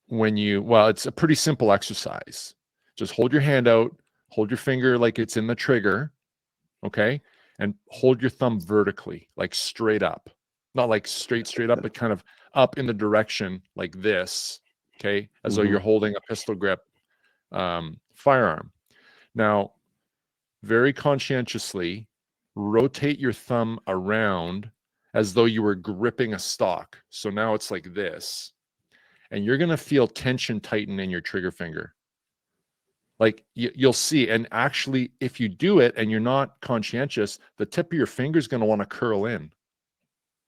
well, it's a pretty simple exercise. Just hold your hand out, hold your finger like it's in the trigger, okay? And hold your thumb vertically, like straight up. Not like straight up, but kind of up in the direction like this, okay? As though you're holding a pistol grip firearm. Now, very conscientiously rotate your thumb around as though you were gripping a stock. So now it's like this. And you're going to feel tension tighten in your trigger finger. Like you'll see. And actually, if you do it and you're not conscientious, the tip of your finger is going to want to curl in.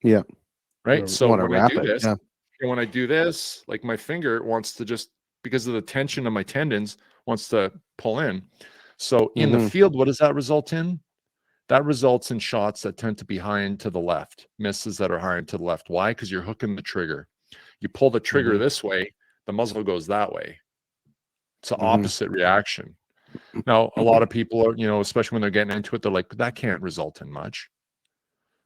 Yeah. Right. So when I do this, and when I do this, like my finger wants to just, because of the tension of my tendons, wants to pull in. So in the field, what does that result in? That results in shots that tend to be high and to the left, misses that are high and to the left. Why? Because you're hooking the trigger. You pull the trigger this way, the muzzle goes that way. It's an opposite reaction. Now, a lot of people are, especially when they're getting into it, they're like, that can't result in much.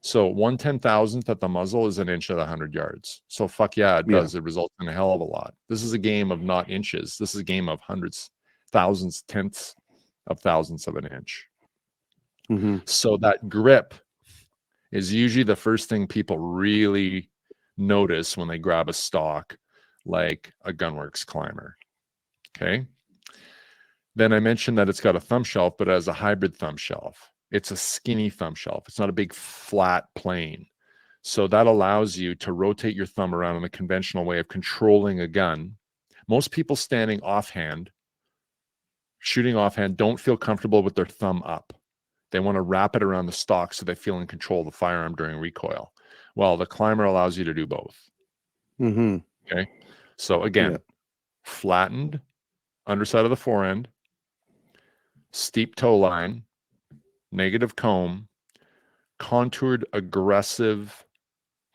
So 1/10,000th at the muzzle is an inch at 100 yards. So fuck yeah, it does. It results in a hell of a lot. This is a game of not inches. This is a game of hundreds, thousands, tenths of thousandths of an inch. So that grip is usually the first thing people really notice when they grab a stock like a Gunworks Climber. Okay. Then I mentioned that it's got a thumb shelf, but it has a hybrid thumb shelf. It's a skinny thumb shelf. It's not a big flat plane. So that allows you to rotate your thumb around in the conventional way of controlling a gun. Most people standing offhand, shooting offhand, don't feel comfortable with their thumb up. They want to wrap it around the stock so they feel in control of the firearm during recoil. Well, the Climber allows you to do both. Okay. So again, flattened underside of the forend, steep toe line, negative comb, contoured, aggressive,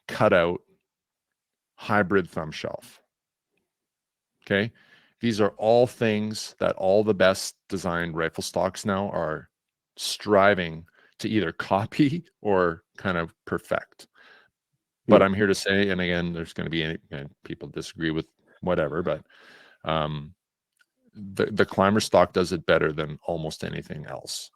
cutout, hybrid thumb shelf. Okay. These are all things that all the best designed rifle stocks now are striving to either copy or kind of perfect. But I'm here to say, and again, there's going to be people disagree with whatever, but the Climber stock does it better than almost anything else.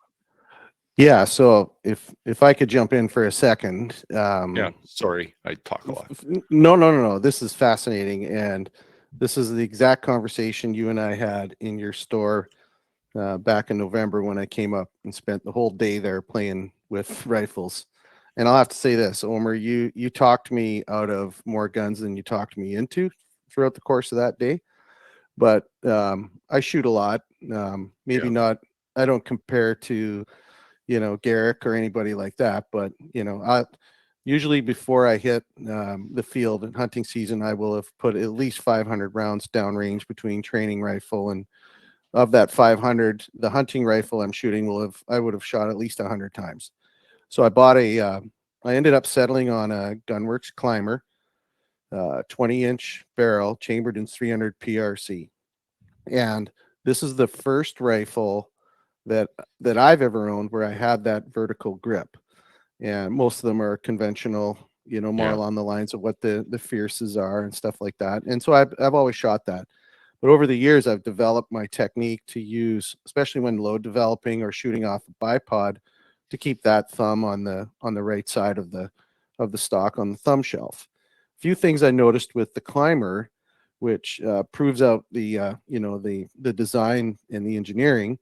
Yeah. So if I could jump in for a second. Yeah. Sorry, I talk a lot. No. This is fascinating, and this is the exact conversation you and I had in your store back in November when I came up and spent the whole day there playing with rifles. And I'll have to say this, Omer, you talked me out of more guns than you talked me into throughout the course of that day. But I shoot a lot. Maybe not. I don't compare to, Garrick or anybody like that. But I usually before I hit the field in hunting season, I will have put at least 500 rounds downrange between training rifle and. Of that 500, the hunting rifle I'm shooting I would have shot at least 100 times. So I ended up settling on a Gunworks Climber, 20-inch barrel, chambered in 300 PRC. And this is the first rifle that I've ever owned where I had that vertical grip. And most of them are conventional, more along the lines of what the Fierces are and stuff like that. And so I've always shot that. But over the years, I've developed my technique to use, especially when load developing or shooting off a bipod, to keep that thumb on the right side of the stock on the thumb shelf. A few things I noticed with the Climber, which proves out the the design and the engineering,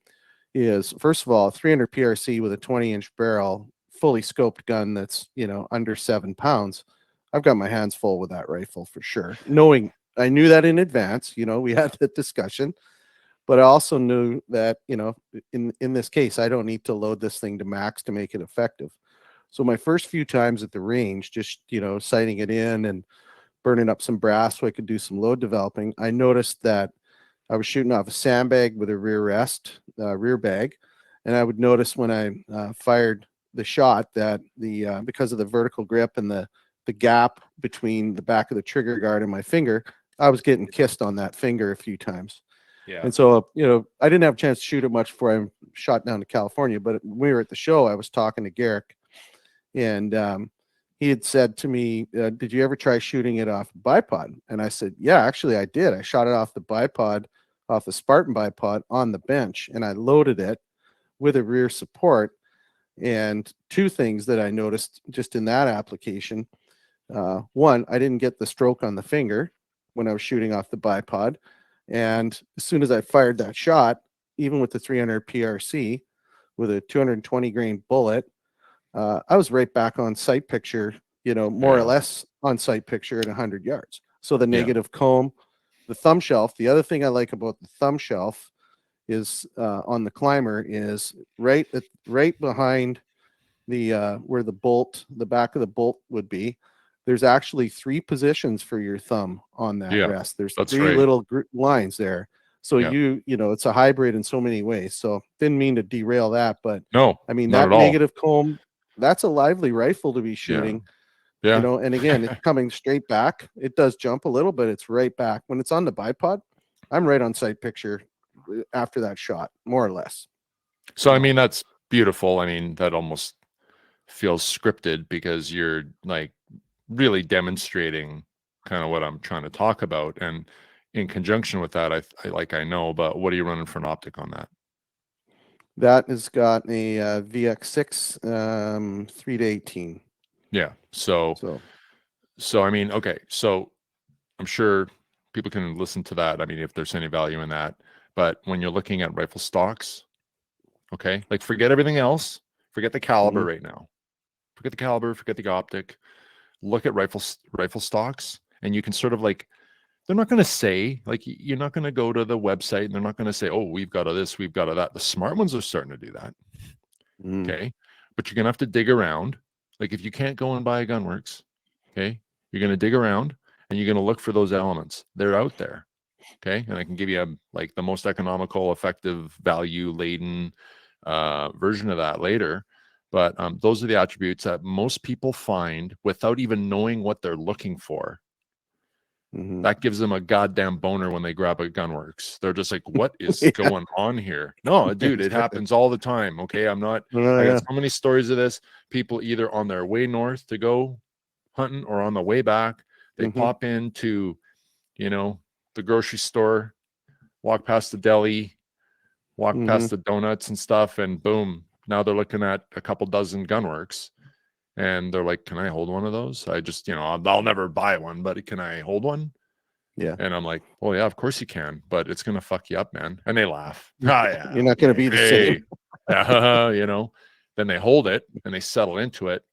is first of all 300 PRC with a 20-inch barrel, fully scoped gun that's under 7 pounds. I've got my hands full with that rifle for sure. I knew that in advance, we had the discussion, but I also knew that, in this case, I don't need to load this thing to max to make it effective. So my first few times at the range, just, sighting it in and burning up some brass so I could do some load developing, I noticed that I was shooting off a sandbag with a rear bag. And I would notice when I fired the shot that because of the vertical grip and the gap between the back of the trigger guard and my finger, I was getting kissed on that finger a few times. Yeah. And so, I didn't have a chance to shoot it much before I shot down to California. But when we were at the show, I was talking to Garrick, and he had said to me, "Did you ever try shooting it off bipod?" And I said, "Yeah, actually, I did. I shot it off the bipod, off the Spartan bipod on the bench, and I loaded it with a rear support." And two things that I noticed just in that application: one, I didn't get the stroke on the finger when I was shooting off the bipod, and as soon as I fired that shot, even with the 300 PRC with a 220 grain bullet, I was right back on sight picture, more or Yeah. less on sight picture at 100 yards. So the Yeah. negative comb, the thumb shelf. The other thing I like about the thumb shelf is on the climber is right behind the where the back of the bolt would be. There's actually three positions for your thumb on that Yeah. rest. There's That's three right. little lines there. So Yeah. it's a hybrid in so many ways. So didn't mean to derail that, but No, I mean not that at all. negative comb, that's a lively rifle to be Yeah. shooting. Yeah. And again, it's coming straight back. It does jump a little, but it's right back. When it's on the bipod, I'm right on sight picture after that shot, more or less. So, I mean, that's beautiful. I mean, that almost feels scripted because you're like really demonstrating kind of what I'm trying to talk about. And in conjunction with that, I know, but what are you running for an optic on that? That has got a VX6 3 to 18. Yeah. So I mean, okay. So I'm sure people can listen to that. I mean, if there's any value in that, but when you're looking at rifle stocks, okay, like forget everything else, forget the caliber right now, forget the caliber, forget the optic, look at rifle stocks, and you can sort of like, they're not going to say, like, you're not going to go to the website and they're not going to say, oh, we've got a this, we've got a that. The smart ones are starting to do that. Okay. But you're going to have to dig around. Like if you can't go and buy a Gunworks, okay, you're going to dig around and you're going to look for those elements. They're out there. Okay. And I can give you like the most economical, effective, value laden version of that later. But those are the attributes that most people find without even knowing what they're looking for. That gives them a goddamn boner when they grab a Gunworks. They're just like, what is going on here? No, dude, it happens all the time. Okay. I got so many stories of this. People either on their way north to go hunting or on the way back, they pop into, the grocery store, walk past the deli, walk past the donuts and stuff, and boom, now they're looking at a couple dozen Gunworks. And they're like, can I hold one of those? I just, I'll never buy one, but can I hold one? Yeah. And I'm like, well, yeah, of course you can, but it's going to fuck you up, man. And they laugh. Oh, yeah. You're not going to be the same. Then they hold it and they settle into it.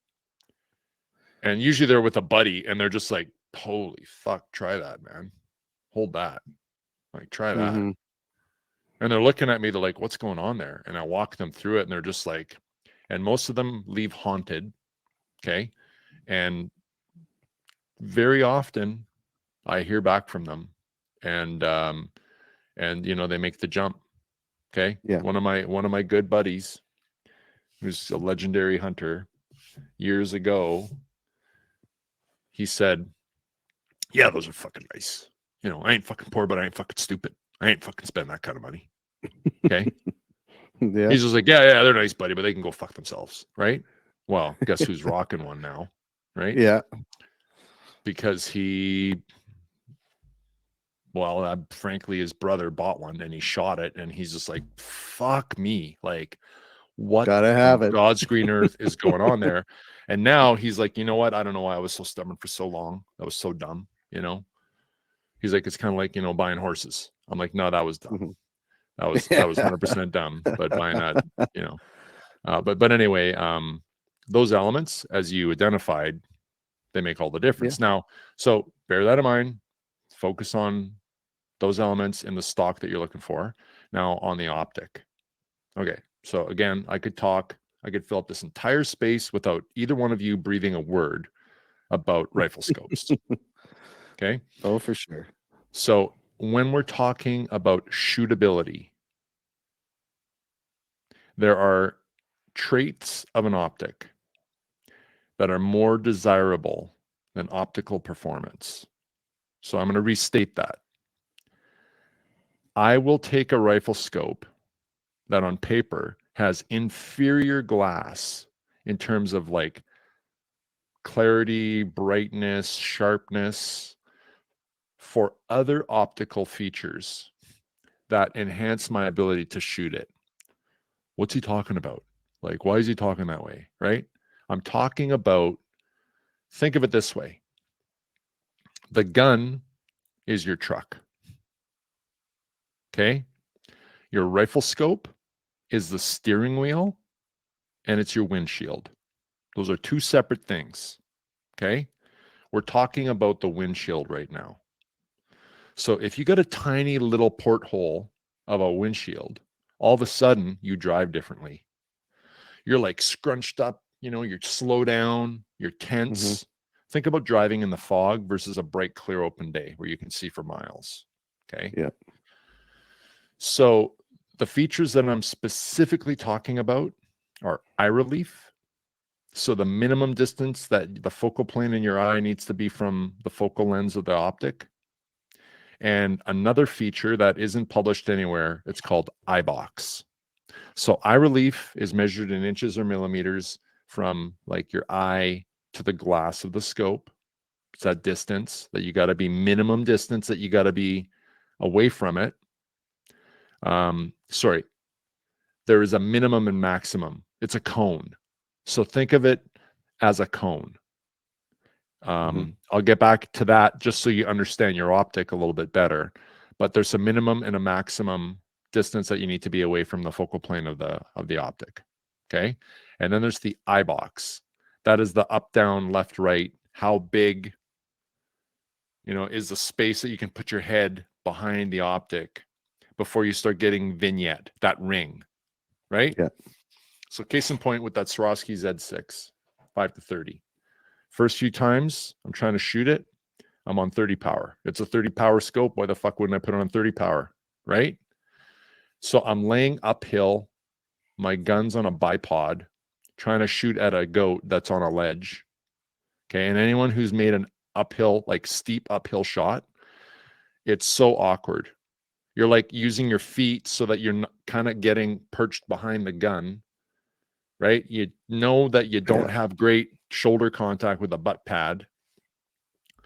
And usually they're with a buddy and they're just like, holy fuck, try that, man. Hold that. Like, try that. And they're looking at me. They're like, what's going on there? And I walk them through it and they're just like, and most of them leave haunted. Okay. And very often I hear back from them and they make the jump. Okay. Yeah. One of my good buddies, who's a legendary hunter, years ago, he said, yeah, those are fucking nice. I ain't fucking poor, but I ain't fucking stupid. I ain't fucking spend that kind of money. Okay. Yeah. He's just like, yeah, they're nice, buddy, but they can go fuck themselves. Right. Well, guess who's rocking one now? Right. Yeah. Because frankly, his brother bought one and he shot it and he's just like, fuck me. Like, what Gotta have it. God's green earth is going on there? And now he's like, you know what? I don't know why I was so stubborn for so long. That was so dumb. He's like, it's kind of like, buying horses. I'm like, no, that was dumb. That was 100% dumb. But buying that, but anyway, those elements, as you identified, they make all the difference. Now, so bear that in mind. Focus on those elements in the stock that you're looking for. Now on the optic. Okay. So again, I could fill up this entire space without either one of you breathing a word about rifle scopes. Okay. Oh, for sure. So when we're talking about shootability, there are traits of an optic that are more desirable than optical performance. So I'm going to restate that. I will take a rifle scope that on paper has inferior glass in terms of like clarity, brightness, sharpness, for other optical features that enhance my ability to shoot it. What's he talking about? Like, why is he talking that way, right? I'm talking about, think of it this way. The gun is your truck, okay? Your rifle scope is the steering wheel, and it's your windshield. Those are two separate things, okay? We're talking about the windshield right now. So if you got a tiny little porthole of a windshield, all of a sudden you drive differently. You're like scrunched up, you slow down, you're tense. Think about driving in the fog versus a bright, clear, open day where you can see for miles. Okay. Yeah. So the features that I'm specifically talking about are eye relief. So the minimum distance that the focal plane in your eye needs to be from the focal lens of the optic. And another feature that isn't published anywhere, it's called eye box. So eye relief is measured in inches or millimeters from like your eye to the glass of the scope. It's that distance that you got to be, minimum distance that you got to be away from it. Sorry, there is a minimum and maximum. It's a cone. So think of it as a cone. I'll get back to that just so you understand your optic a little bit better. But there's a minimum and a maximum distance that you need to be away from the focal plane of the optic. Okay. And then there's the eye box. That is the up, down, left, right. How big, is the space that you can put your head behind the optic before you start getting vignette, that ring, right? Yeah. So case in point with that Swarovski Z6, 5-30. First few times I'm trying to shoot it, I'm on 30 power. It's a 30 power scope. Why the fuck wouldn't I put it on 30 power, right? So I'm laying uphill, my gun's on a bipod, trying to shoot at a goat that's on a ledge. Okay, and anyone who's made an uphill, like steep uphill shot, it's so awkward. You're like using your feet so that you're kind of getting perched behind the gun, right? You know that you don't have great shoulder contact with a butt pad.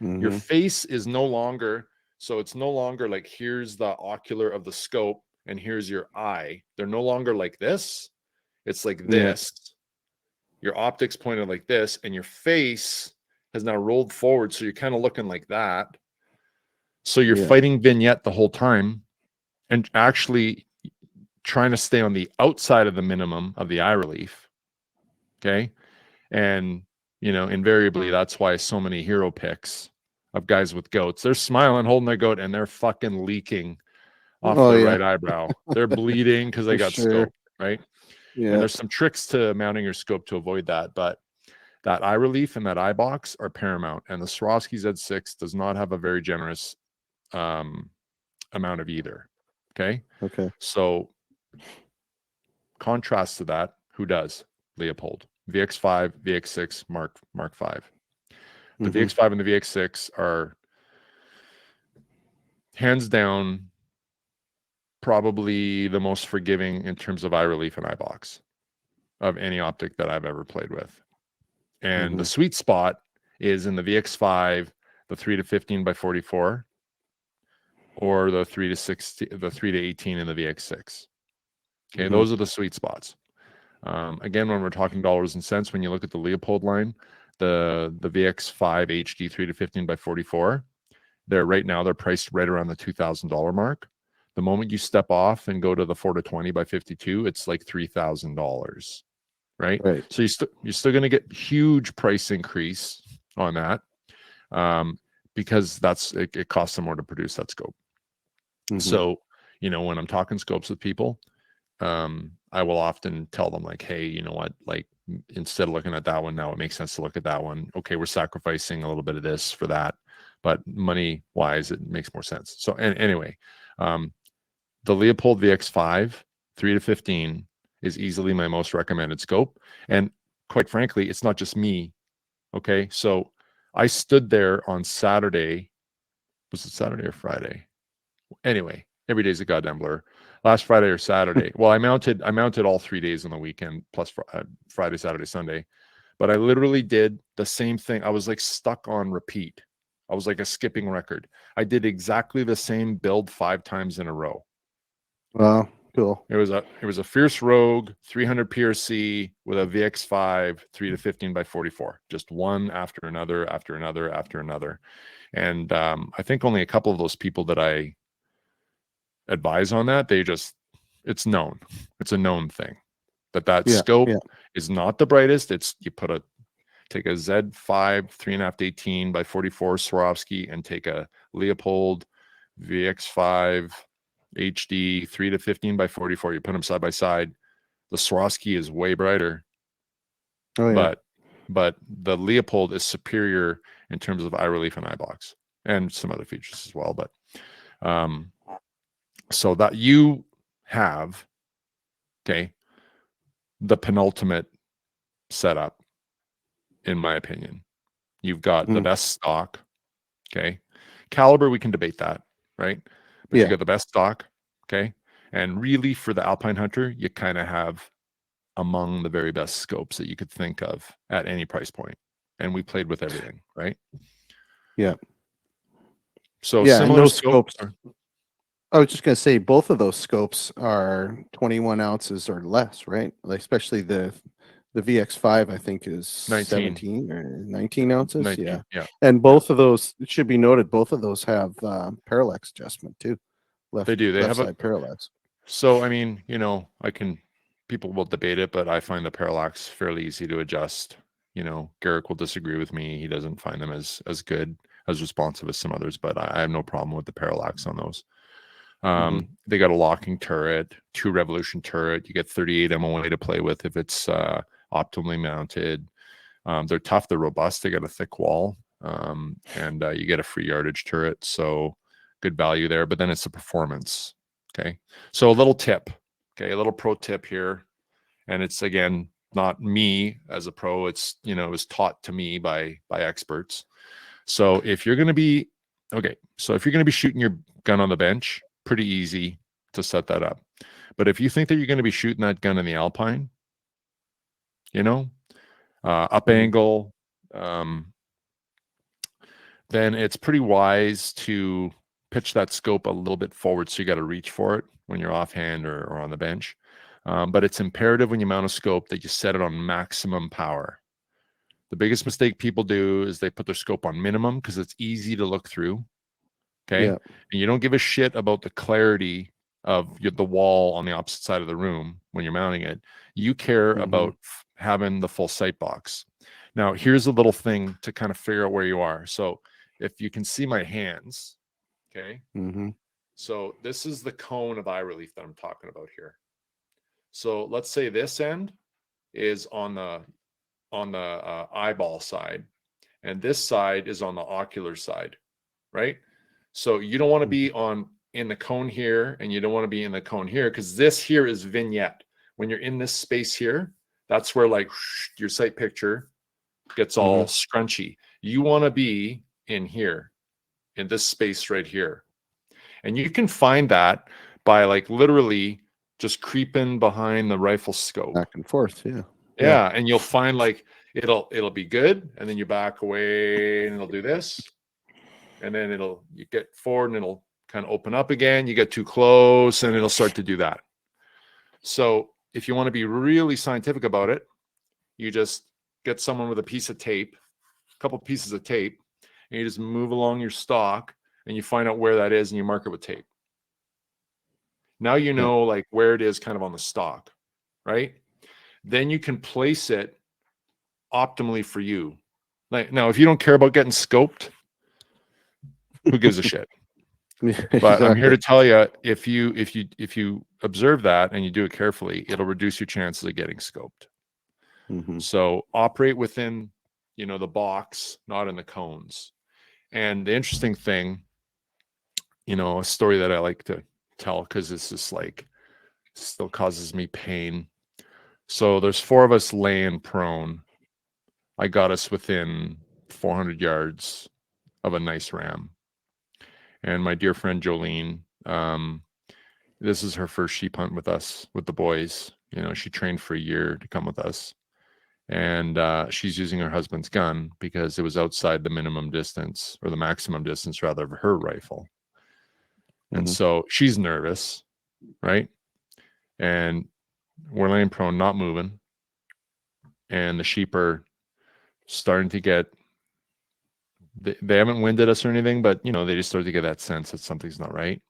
Your face is no longer, so it's no longer like here's the ocular of the scope and here's your eye. They're no longer like this. It's like this. Your optics pointed like this, and your face has now rolled forward, so you're kind of looking like that. So you're fighting vignette the whole time and actually trying to stay on the outside of the minimum of the eye relief. Okay. And, invariably, that's why so many hero pics of guys with goats, they're smiling, holding their goat, and they're fucking leaking off their right eyebrow. They're bleeding because they got scope, right? Yeah. And there's some tricks to mounting your scope to avoid that. But that eye relief and that eye box are paramount. And the Swarovski Z6 does not have a very generous amount of either. Okay. So contrast to that, who does? Leopold. VX5, VX6, Mark V. The VX5 and the VX6 are hands down probably the most forgiving in terms of eye relief and eye box of any optic that I've ever played with. And the sweet spot is in the VX5, the 3-15x44, or the 3-16, the 3-18 in the VX6. Okay, those are the sweet spots. Again, when we're talking dollars and cents, when you look at the Leopold line, the VX5 HD 3-15x44, they're priced right around the $2,000 mark. The moment you step off and go to the 4-20x52, it's like $3,000, right? So you're still going to get huge price increase on that, because it costs them more to produce that scope. So, when I'm talking scopes with people, I will often tell them like, hey, you know what, like instead of looking at that one now, it makes sense to look at that one. Okay, we're sacrificing a little bit of this for that, but money wise, it makes more sense. So anyway, the Leopold VX5 3-15 is easily my most recommended scope. And quite frankly, it's not just me. Okay, so I stood there on Saturday. Was it Saturday or Friday? Anyway, every day's a goddamn blur. Last Friday or Saturday. Well, I mounted all 3 days on the weekend, plus Friday, Saturday, Sunday. but I literally did the same thing. I was like stuck on repeat. I was like a skipping record. I did exactly the same build 5 times in a row. Wow, cool. It was a Fierce Rogue 300 PRC with a VX5 3 to 15 by 44, just one after another, after another, after another. And I think only a couple of those people that I advise on that, it's known. It's a known thing. But that scope is not the brightest. It's you take a Z5 3.5 to 18 by 44 Swarovski and take a Leopold VX5 HD 3 to 15 by 44. You put them side by side. The Swarovski is way brighter. Oh yeah. But the Leopold is superior in terms of eye relief and eye box and some other features as well. But so that you have, okay, the penultimate setup, in my opinion. You've got the best stock, okay? Caliber, we can debate that, right? But you got the best stock, okay? And really, for the Alpine Hunter, you kind of have among the very best scopes that you could think of at any price point. And we played with everything, right? Yeah. So yeah, similar and those scopes. I was just going to say both of those scopes are 21 ounces or less, right? Like especially the VX5, I think, is 19. 17 or 19 ounces. 19, yeah. And both of those, it should be noted, both of those have parallax adjustment too. They do. They left have side parallax. So, I mean, people will debate it, but I find the parallax fairly easy to adjust. Garrick will disagree with me. He doesn't find them as good, as responsive as some others, but I have no problem with the parallax on those. They got a locking turret, 2 revolution turret. You get 38 MOA to play with if it's optimally mounted. They're tough. They're robust. They got a thick wall, and you get a free yardage turret. So good value there. But then it's the performance. Okay. So a little tip. Okay. A little pro tip here. And it's, again, not me as a pro. It's, it was taught to me by experts. So if you're going to be shooting your gun on the bench, pretty easy to set that up. But if you think that you're going to be shooting that gun in the Alpine, up angle, then it's pretty wise to pitch that scope a little bit forward, so you got to reach for it when you're offhand or on the bench. But it's imperative when you mount a scope that you set it on maximum power. The biggest mistake people do is they put their scope on minimum because it's easy to look through. Okay. Yeah. And you don't give a shit about the clarity of the wall on the opposite side of the room when you're mounting it. You care about having the full sight box. Now, here's a little thing to kind of figure out where you are. So if you can see my hands, okay. So this is the cone of eye relief that I'm talking about here. So let's say this end is on the eyeball side, and this side is on the ocular side, right? So you don't want to be in the cone here, and you don't want to be in the cone here, because this here is vignette. When you're in this space here, that's where like your sight picture gets all scrunchy. You want to be in here, in this space right here. And you can find that by like literally just creeping behind the rifle scope. Back and forth, yeah. Yeah, and you'll find like it'll be good, and then you back away and it'll do this. And then you get forward and it'll kind of open up again. You get too close and it'll start to do that. So if you want to be really scientific about it, you just get someone with a piece of tape, a couple pieces of tape, and you just move along your stock and you find out where that is and you mark it with tape. Now you know like where it is kind of on the stock, right? Then you can place it optimally for you. Like now, if you don't care about getting scoped, who gives a shit? But I'm here to tell you, if you observe that and you do it carefully, it'll reduce your chances of getting scoped. So operate within, the box, not in the cones. And the interesting thing, a story that I like to tell, because it's just like still causes me pain. So there's 4 of us laying prone. I got us within 400 yards of a nice ram. And my dear friend Jolene, this is her first sheep hunt with us, with the boys. She trained for a year to come with us. and she's using her husband's gun because it was outside the minimum distance, or the maximum distance rather, of her rifle. And so she's nervous, right? And we're laying prone, not moving, and the sheep are starting to get, they haven't winded us or anything, but they just start to get that sense that something's not right.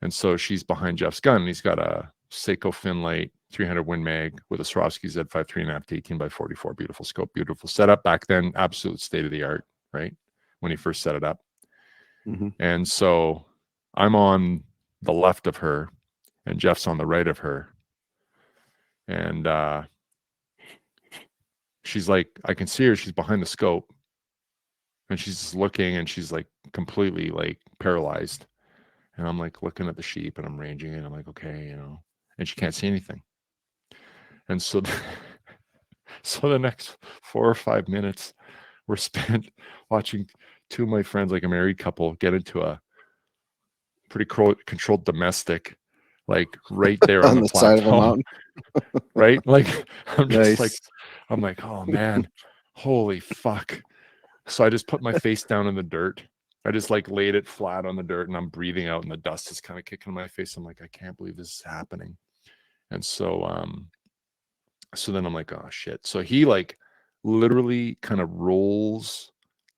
And so she's behind Jeff's gun, and he's got a Seiko Finlight 300 Win Mag with a Swarovski Z5 3.5 to 18 by 44. Beautiful scope, beautiful setup. Back then, absolute state of the art, right? When he first set it up. And so I'm on the left of her, and Jeff's on the right of her. And she's like, I can see her. She's behind the scope. And she's just looking, and she's like completely like paralyzed. And I'm like looking at the sheep, and I'm ranging it. I'm like, okay, and she can't see anything. And so, so the next 4 or 5 minutes were spent watching two of my friends, like a married couple, get into a pretty controlled domestic, like right there on the side of the plateau, mountain. right? Like I'm just Nice. I'm like, oh man, holy fuck. So I just put my face down in the dirt. I just like laid it flat on the dirt, and I'm breathing out, and the dust is kind of kicking in my face. I'm like, I can't believe this is happening. And so so then I'm like, oh shit. So he like literally kind of rolls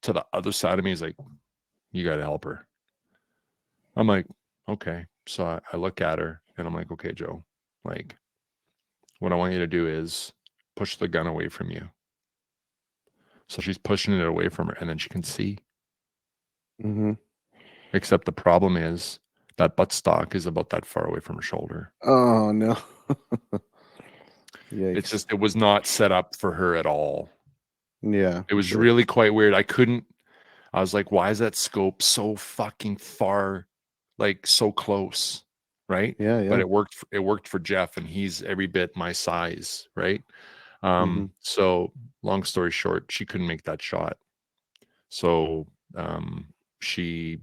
to the other side of me. He's like, you got to help her. I'm like, okay. So I look at her, and I'm like, okay, Joe, like, what I want you to do is push the gun away from you. So she's pushing it away from her, and then she can see. Except the problem is that buttstock is about that far away from her shoulder. Oh no. It's just, it was not set up for her at all. Yeah. It was really quite weird. I was like, why is that scope so fucking far, like so close, right? Yeah. But it worked for Jeff, and he's every bit my size, right? So long story short, she couldn't make that shot. So she,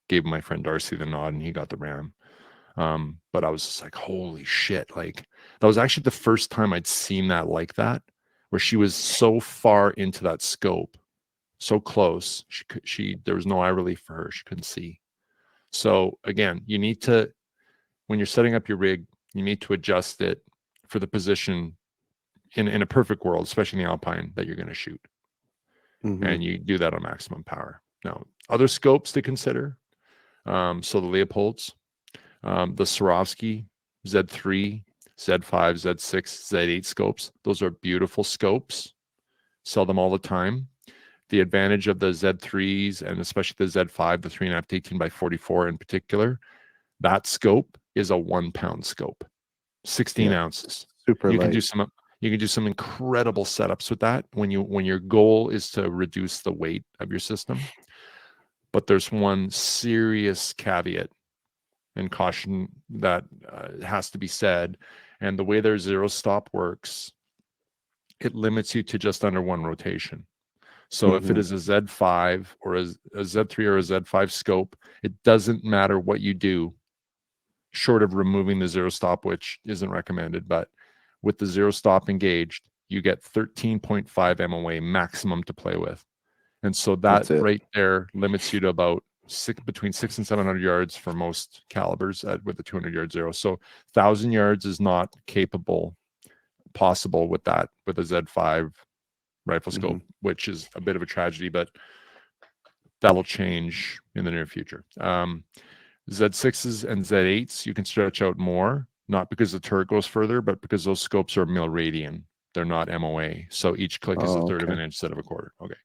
gave my friend Darcy the nod, and he got the ram. But I was just like, holy shit. Like, that was actually the first time I'd seen that like that, where she was so far into that scope, so close. There was no eye relief for her. She couldn't see. So again, you need to, when you're setting up your rig, you need to adjust it for the position in a perfect world, especially in the Alpine, that you're going to shoot. And you do that on maximum power. Now, other scopes to consider. So the Leopolds, the Swarovski Z3, Z5, Z6, Z8 scopes. Those are beautiful scopes. Sell them all the time. The advantage of the Z3s, and especially the Z5, the 3.5 to 18 by 44 in particular, that scope is a 1 pound scope, 16 ounces. Super You light. can do some incredible setups with that when your goal is to reduce the weight of your system. But there's one serious caveat and caution that has to be said. And the way their zero stop works, it limits you to just under one rotation. So if it is a Z5 or a Z3 or a Z5 scope, it doesn't matter what you do, short of removing the zero stop, which isn't recommended. But with the zero stop engaged, you get 13.5 MOA maximum to play with. And so that right there limits you to about between 600 and 700 yards for most calibers with the 200-yard zero. So 1,000 yards is not possible with a Z5 rifle scope, which is a bit of a tragedy, but that'll change in the near future. Z6s and Z8s, you can stretch out more, not because the turret goes further, but because those scopes are mil-radian. They're not MOA. So each click is a third of an inch instead of a quarter. Okay.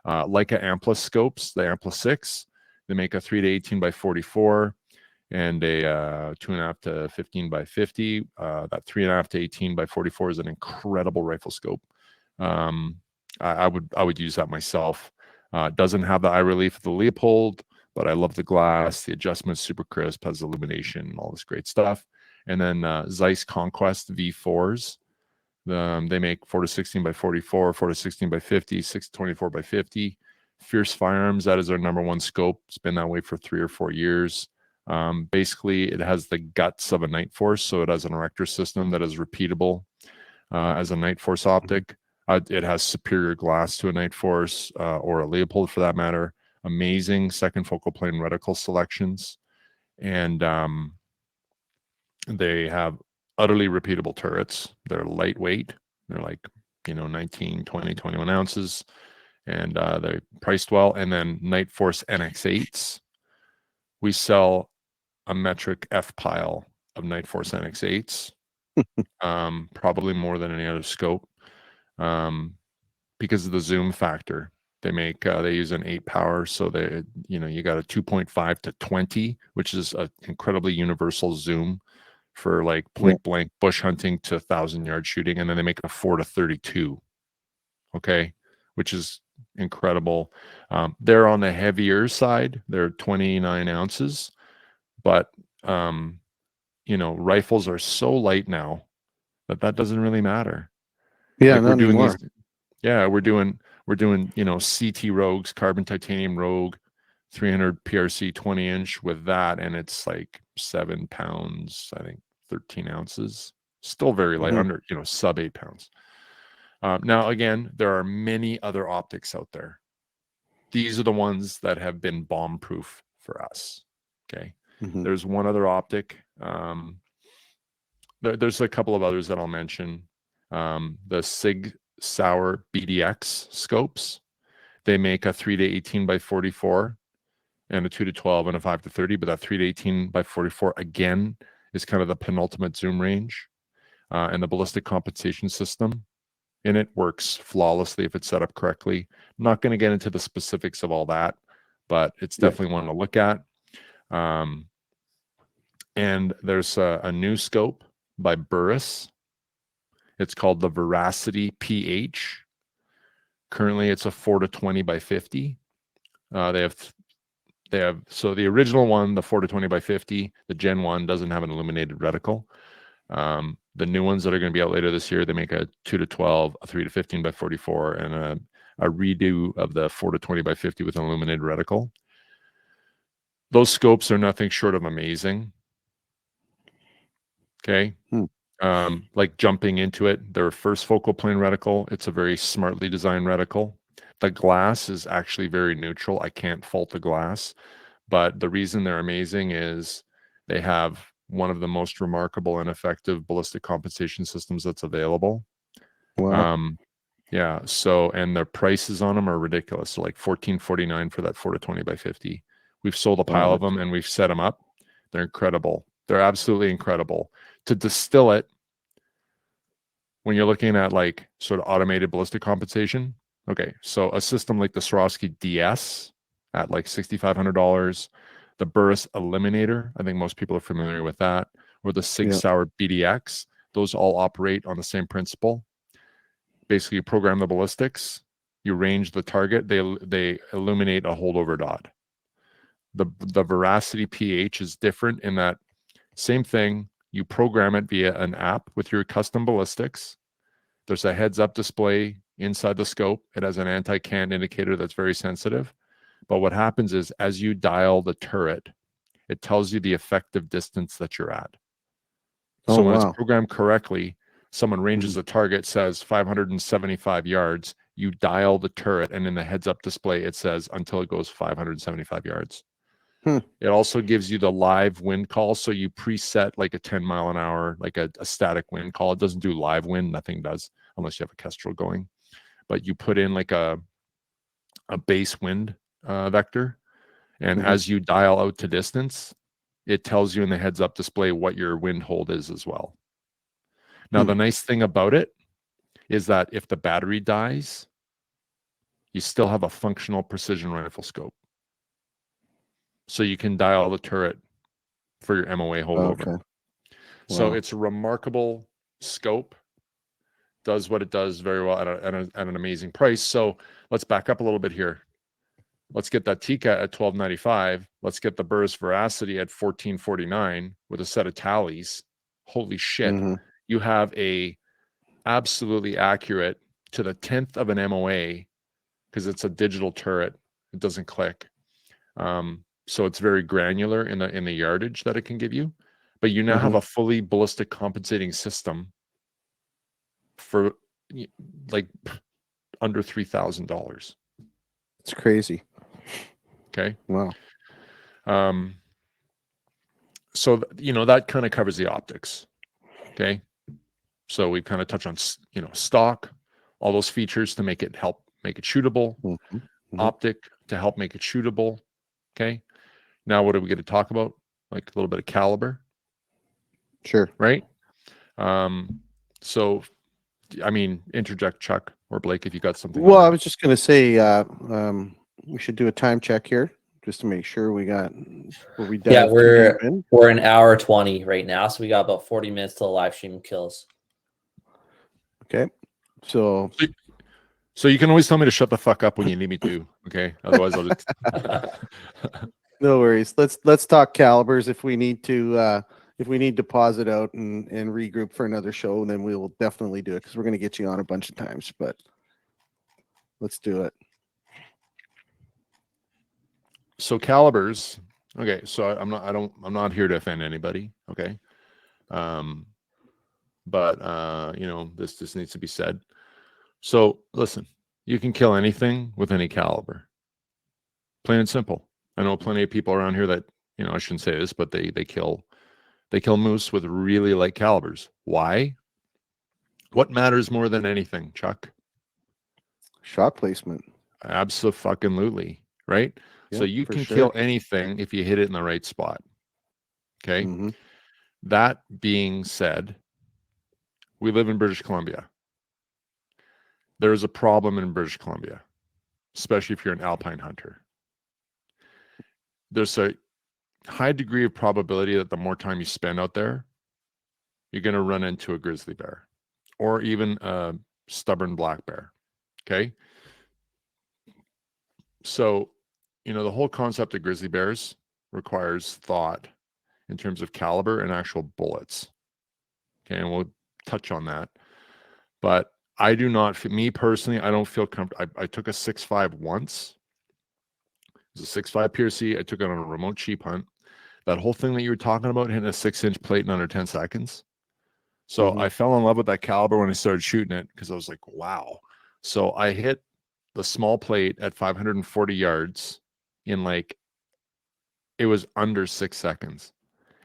Leica Amplis scopes, the Amplis 6, they make a 3 to 18 by 44 and a 2.5 to 15 by 50. That 3.5 to 18 by 44 is an incredible rifle scope. I would use that myself. Doesn't have the eye relief of the Leopold, but I love the glass. The adjustment's super crisp, has illumination, all this great stuff. And then Zeiss Conquest V4s. They make 4 to 16 by 44, 4 to 16 by 50, 6 to 24 by 50. Fierce Firearms, that is our #1 scope. It's been that way for 3 or 4 years. Basically, it has the guts of a Night Force, so it has an erector system that is repeatable. as a Night Force optic. It has superior glass to a Night Force or a Leopold for that matter. Amazing second focal plane reticle selections. And they have utterly repeatable turrets. They're lightweight. They're like, 19, 20, 21 ounces. And they're priced well. And then Night Force NX8s. We sell a metric F pile of Night Force NX8s, probably more than any other scope, because of the zoom factor. They use an 8 power, so you got a 2.5 to 20, which is an incredibly universal zoom for like point blank bush hunting to 1,000-yard shooting, and then they make a 4 to 32, okay, which is incredible. They're on the heavier side. They're 29 ounces, but rifles are so light now that doesn't really matter. Yeah, like not we're doing anymore. we're doing CT Rogues, carbon titanium Rogue 300 PRC 20-inch with that, and it's like 7 pounds, I think 13 ounces, still very light, under sub 8 pounds. Now again, there are many other optics out there. These are the ones that have been bomb proof for us. Okay. There's one other optic. There's a couple of others that I'll mention. The Sig Sauer BDX scopes. They make a 3 to 18 by 44 and a 2 to 12 and a 5 to 30, but that 3 to 18 by 44 again is kind of the penultimate zoom range. And the ballistic compensation system in it works flawlessly if it's set up correctly. I'm not going to get into the specifics of all that, but it's definitely one to look at. And there's a new scope by Burris. It's called the Veracity PH. Currently, it's a 4 to 20 by 50. So the original one, the 4 to 20 by 50, the Gen 1 doesn't have an illuminated reticle. The new ones that are going to be out later this year, they make a 2 to 12, a 3 to 15 by 44, and a redo of the 4 to 20 by 50 with an illuminated reticle. Those scopes are nothing short of amazing. Okay. Like jumping into it, their first focal plane reticle, it's a very smartly designed reticle. The glass is actually very neutral. I can't fault the glass, but the reason they're amazing is they have one of the most remarkable and effective ballistic compensation systems that's available. Wow. Yeah. So, and their prices on them are ridiculous. So like $14.49 for that 4 to 20 by 50. We've sold a pile of them and we've set them up. They're incredible. They're absolutely incredible. To distill it, when you're looking at like sort of automated ballistic compensation, okay, so a system like the Swarovski DS at like $6,500, the Burris Eliminator, I think most people are familiar with that, or the Sig Sauer BDX, those all operate on the same principle. Basically, you program the ballistics, you range the target, they illuminate a holdover dot. The Veracity PH is different in that same thing. You program it via an app with your custom ballistics. There's a heads-up display inside the scope. It has an anti-cant indicator that's very sensitive. But what happens is as you dial the turret, it tells you the effective distance that you're at. So when it's programmed correctly, someone ranges the target, says 575 yards, you dial the turret, and in the heads-up display, it says until it goes 575 yards. It also gives you the live wind call. So you preset like a 10 mile an hour, like a static wind call. It doesn't do live wind. Nothing does unless you have a Kestrel going. But you put in like a base wind vector. And as you dial out to distance, it tells you in the heads up display what your wind hold is as well. Now, the nice thing about it is that if the battery dies, you still have a functional precision rifle scope. So you can dial the turret for your MOA holdover. Okay. So it's a remarkable scope, does what it does very well at an amazing price. So let's back up a little bit here. Let's get that Tikka at $12.95. Let's get the Burris Veracity at $14.49 with a set of tallies. Holy shit. You have a absolutely accurate to the 10th of an MOA, because it's a digital turret. It doesn't click. So it's very granular in the yardage that it can give you. But you now have a fully ballistic compensating system for like under $3,000. It's crazy. Okay. Wow. So, that kind of covers the optics. Okay. So we kind of touch on, stock, all those features to help make it shootable, optic to help make it shootable. Okay. Now, what are we going to talk about? Like a little bit of caliber. Sure. Right. So, I mean, interject Chuck or Blake if you got something. Well, I was just going to say, we should do a time check here just to make sure we got where we dive too deep in. We're an hour 20 right now, so we got about 40 minutes till the live stream kills. Okay. So you can always tell me to shut the fuck up when you need me to. Okay. Otherwise, I'll just. No worries. Let's talk calibers if we need to. If we need to pause it out and regroup for another show, then we will definitely do it because we're going to get you on a bunch of times. But let's do it. So calibers. Okay. So I'm not here to offend anybody. Okay. But this just needs to be said. So listen, you can kill anything with any caliber. Plain and simple. I know plenty of people around here that, I shouldn't say this, but they kill moose with really light calibers. Why? What matters more than anything, Chuck? Shot placement. Absolutely. Right? Yep, so you can sure. kill anything if you hit it in the right spot. Okay. Mm-hmm. That being said, we live in British Columbia. There is a problem in British Columbia, especially if you're an alpine hunter. There's a high degree of probability that the more time you spend out there, you're going to run into a grizzly bear or even a stubborn black bear. Okay. So, the whole concept of grizzly bears requires thought in terms of caliber and actual bullets. Okay. And we'll touch on that. But I do not, me personally, I don't feel comfortable. I took a 6.5 once. It was a 6.5 PRC. I took it on a remote sheep hunt. That whole thing that you were talking about, hitting a 6-inch plate in under 10 seconds. So I fell in love with that caliber when I started shooting it because I was like, wow. So I hit the small plate at 540 yards in it was under 6 seconds.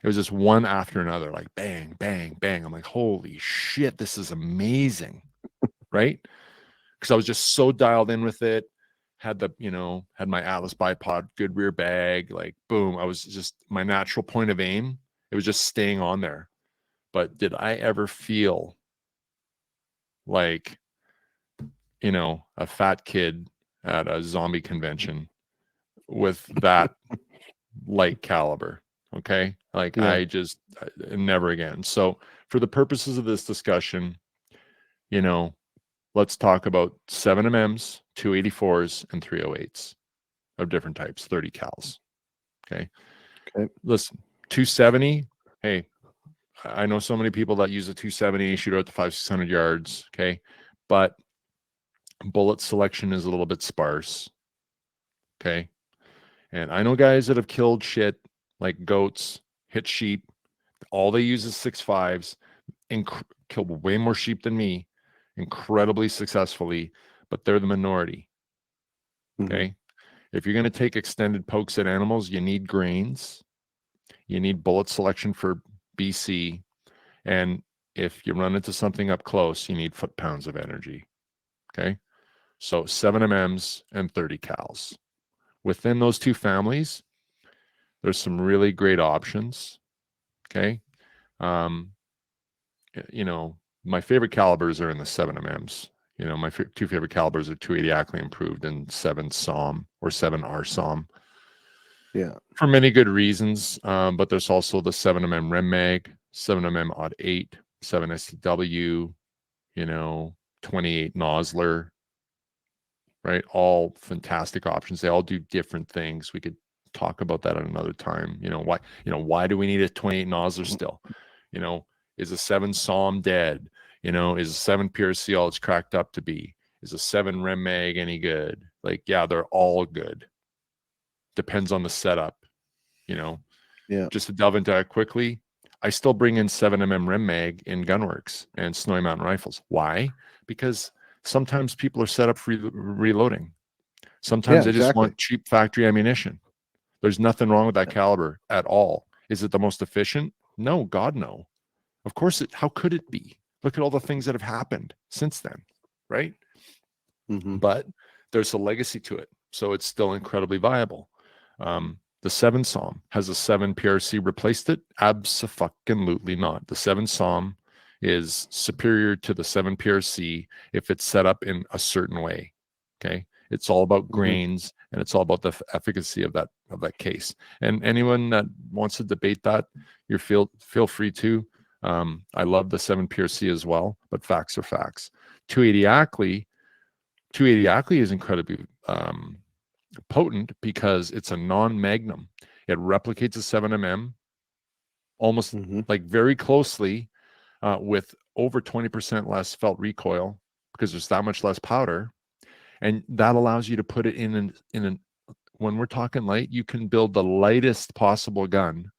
It was just one after another, like bang, bang, bang. I'm like, holy shit, this is amazing. Right? Because I was just so dialed in with it. Had my Atlas bipod, good rear bag, like boom. I was just my natural point of aim. It was just staying on there. But did I ever feel like, a fat kid at a zombie convention with that light caliber? Okay. I just never again. So for the purposes of this discussion, let's talk about 7mm, 284s, and 308s of different types, 30 cals. Okay. Listen, 270. Hey, I know so many people that use a 270, shoot out to 500-600 yards. Okay. But bullet selection is a little bit sparse. Okay. And I know guys that have killed shit like goats, hit sheep. All they use is 6.5s and killed way more sheep than me, incredibly successfully, but they're the minority. Okay. If you're going to take extended pokes at animals, you need grains. You need bullet selection for BC. And if you run into something up close, you need foot-pounds of energy. Okay. So 7mm and 30 cals. Within those two families, there's some really great options. Okay. My favorite calibers are in the 7mm. My two favorite calibers are 280 Ackley improved and 7 SOM or 7 RSOM. Yeah. For many good reasons. But there's also the 7mm Rem Mag, 7mm Odd 8, 7 STW, 28 Nosler, right? All fantastic options. They all do different things. We could talk about that at another time. Why do we need a 28 Nosler still? Is a 7 SOM dead? Is a 7 PRC all it's cracked up to be? Is a 7 Rem Mag any good? Yeah, they're all good. Depends on the setup, Yeah. Just to delve into that quickly, I still bring in 7mm rim mag in Gunworks and Snowy Mountain rifles. Why? Because sometimes people are set up for reloading. Sometimes they just want cheap factory ammunition. There's nothing wrong with that caliber at all. Is it the most efficient? No, God, no. Of course, how could it be? Look at all the things that have happened since then, right? But there's a legacy to it. So it's still incredibly viable. The 7 SOM, has a 7 PRC replaced it? Abso-fucking-lutely not. The 7 SOM is superior to the 7 PRC if it's set up in a certain way. Okay, it's all about grains, and it's all about the efficacy of that case. And anyone that wants to debate that, you feel free to. I love the 7 PRC as well, but facts are facts. 280 Ackley is incredibly potent because it's a non-magnum. It replicates a 7mm almost like very closely, with over 20% less felt recoil because there's that much less powder, and that allows you to put it in an when we're talking light, you can build the lightest possible gun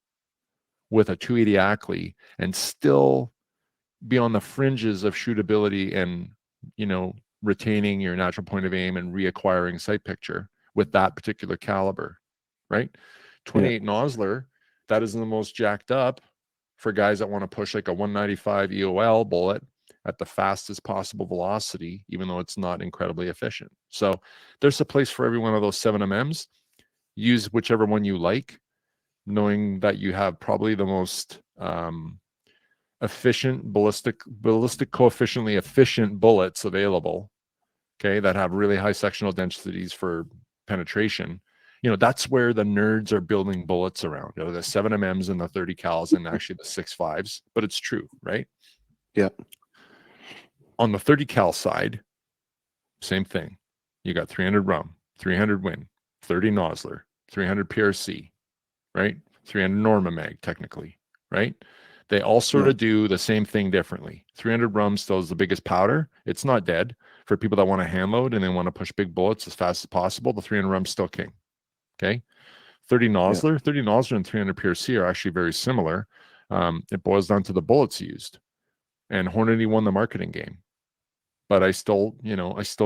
with a 280 Ackley and still be on the fringes of shootability and, retaining your natural point of aim and reacquiring sight picture with that particular caliber, right? 28 Nosler, that is the most jacked up for guys that want to push like a 195 EOL bullet at the fastest possible velocity, even though it's not incredibly efficient. So there's a place for every one of those 7MMs. Use whichever one you like, knowing that you have probably the most efficient ballistic coefficiently efficient bullets available, okay, that have really high sectional densities for penetration. That's where the nerds are building bullets around, the 7MMs and the 30 cals and actually the 6.5s, but it's true, right? Yeah. On the 30 cal side, same thing. You got 300 rum, 300 Win, 30 Nosler, 300 PRC, right? 300 Norma Mag, technically, right? They all sort of do the same thing differently. 300 rum still is the biggest powder. It's not dead. For people that want to hand load and they want to push big bullets as fast as possible, the 300 rum still king. Okay. 30 Nosler and 300 PRC are actually very similar. It boils down to the bullets used. And Hornady won the marketing game. But I still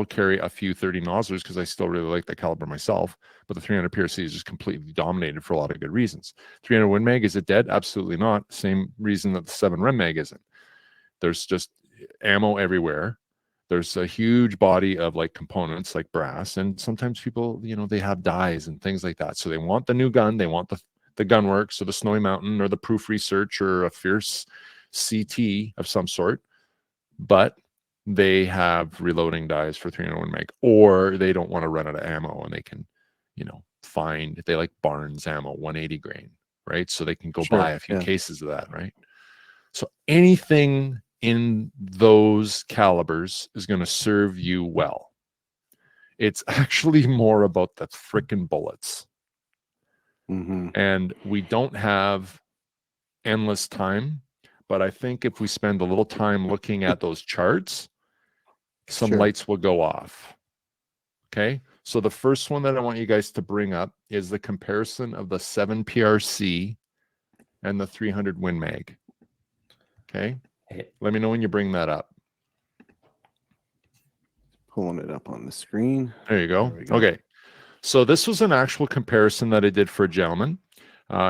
carry a few 30 Noslers because I still really like that caliber myself. But the 300 PRC is just completely dominated for a lot of good reasons. 300 Win Mag, is it dead? Absolutely not. Same reason that the 7 Rim Mag isn't. There's just ammo everywhere. There's a huge body of like components like brass, and sometimes people, they have dies and things like that. So they want the new gun, they want the Gunworks or the Snowy Mountain or the Proof Research or a Fierce CT of some sort, but they have reloading dies for 301 mag, or they don't want to run out of ammo and they can, find, they like Barnes ammo, 180 grain, right? So they can go buy a few cases of that, right? So anything in those calibers is going to serve you well. It's actually more about the freaking bullets. And we don't have endless time, but I think if we spend a little time looking at those charts, some lights will go off. Okay. So the first one that I want you guys to bring up is the comparison of the 7 PRC and the 300 Win Mag. Okay. Let me know when you bring that up. Pulling it up on the screen. There you go. Okay. So this was an actual comparison that I did for a gentleman.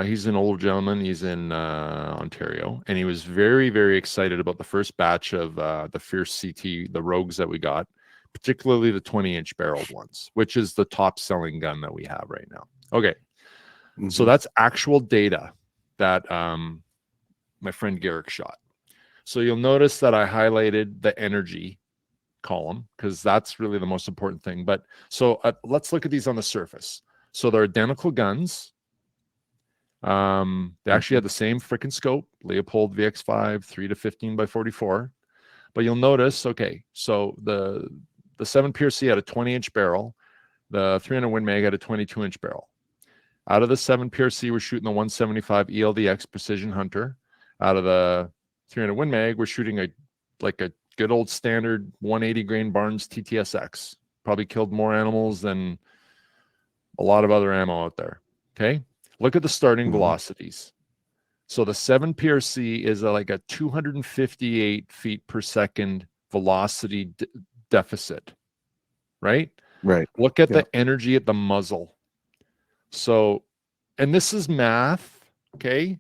He's an older gentleman. He's in Ontario, and he was very, very excited about the first batch of the Fierce CT, the Rogues that we got, particularly the 20-inch barreled ones, which is the top selling gun that we have right now. Okay. So that's actual data that my friend Garrick shot. So you'll notice that I highlighted the energy column because that's really the most important thing. But so let's look at these on the surface. So they're identical guns. They actually had the same freaking scope, Leopold VX5 3 to 15 by 44. But you'll notice, okay, so the 7 PRC had a 20-inch barrel. The 300 Win Mag had a 22-inch barrel. Out of the 7 PRC, we're shooting the 175 ELDX Precision Hunter. Out of the 300 Win Mag, we're shooting a good old standard 180 grain Barnes TTSX. Probably killed more animals than a lot of other ammo out there. Okay. Look at the starting velocities. So the 7 PRC is like a 258 feet per second velocity deficit, right? Right. Look at Yeah. the energy at the muzzle. So, and this is math, okay?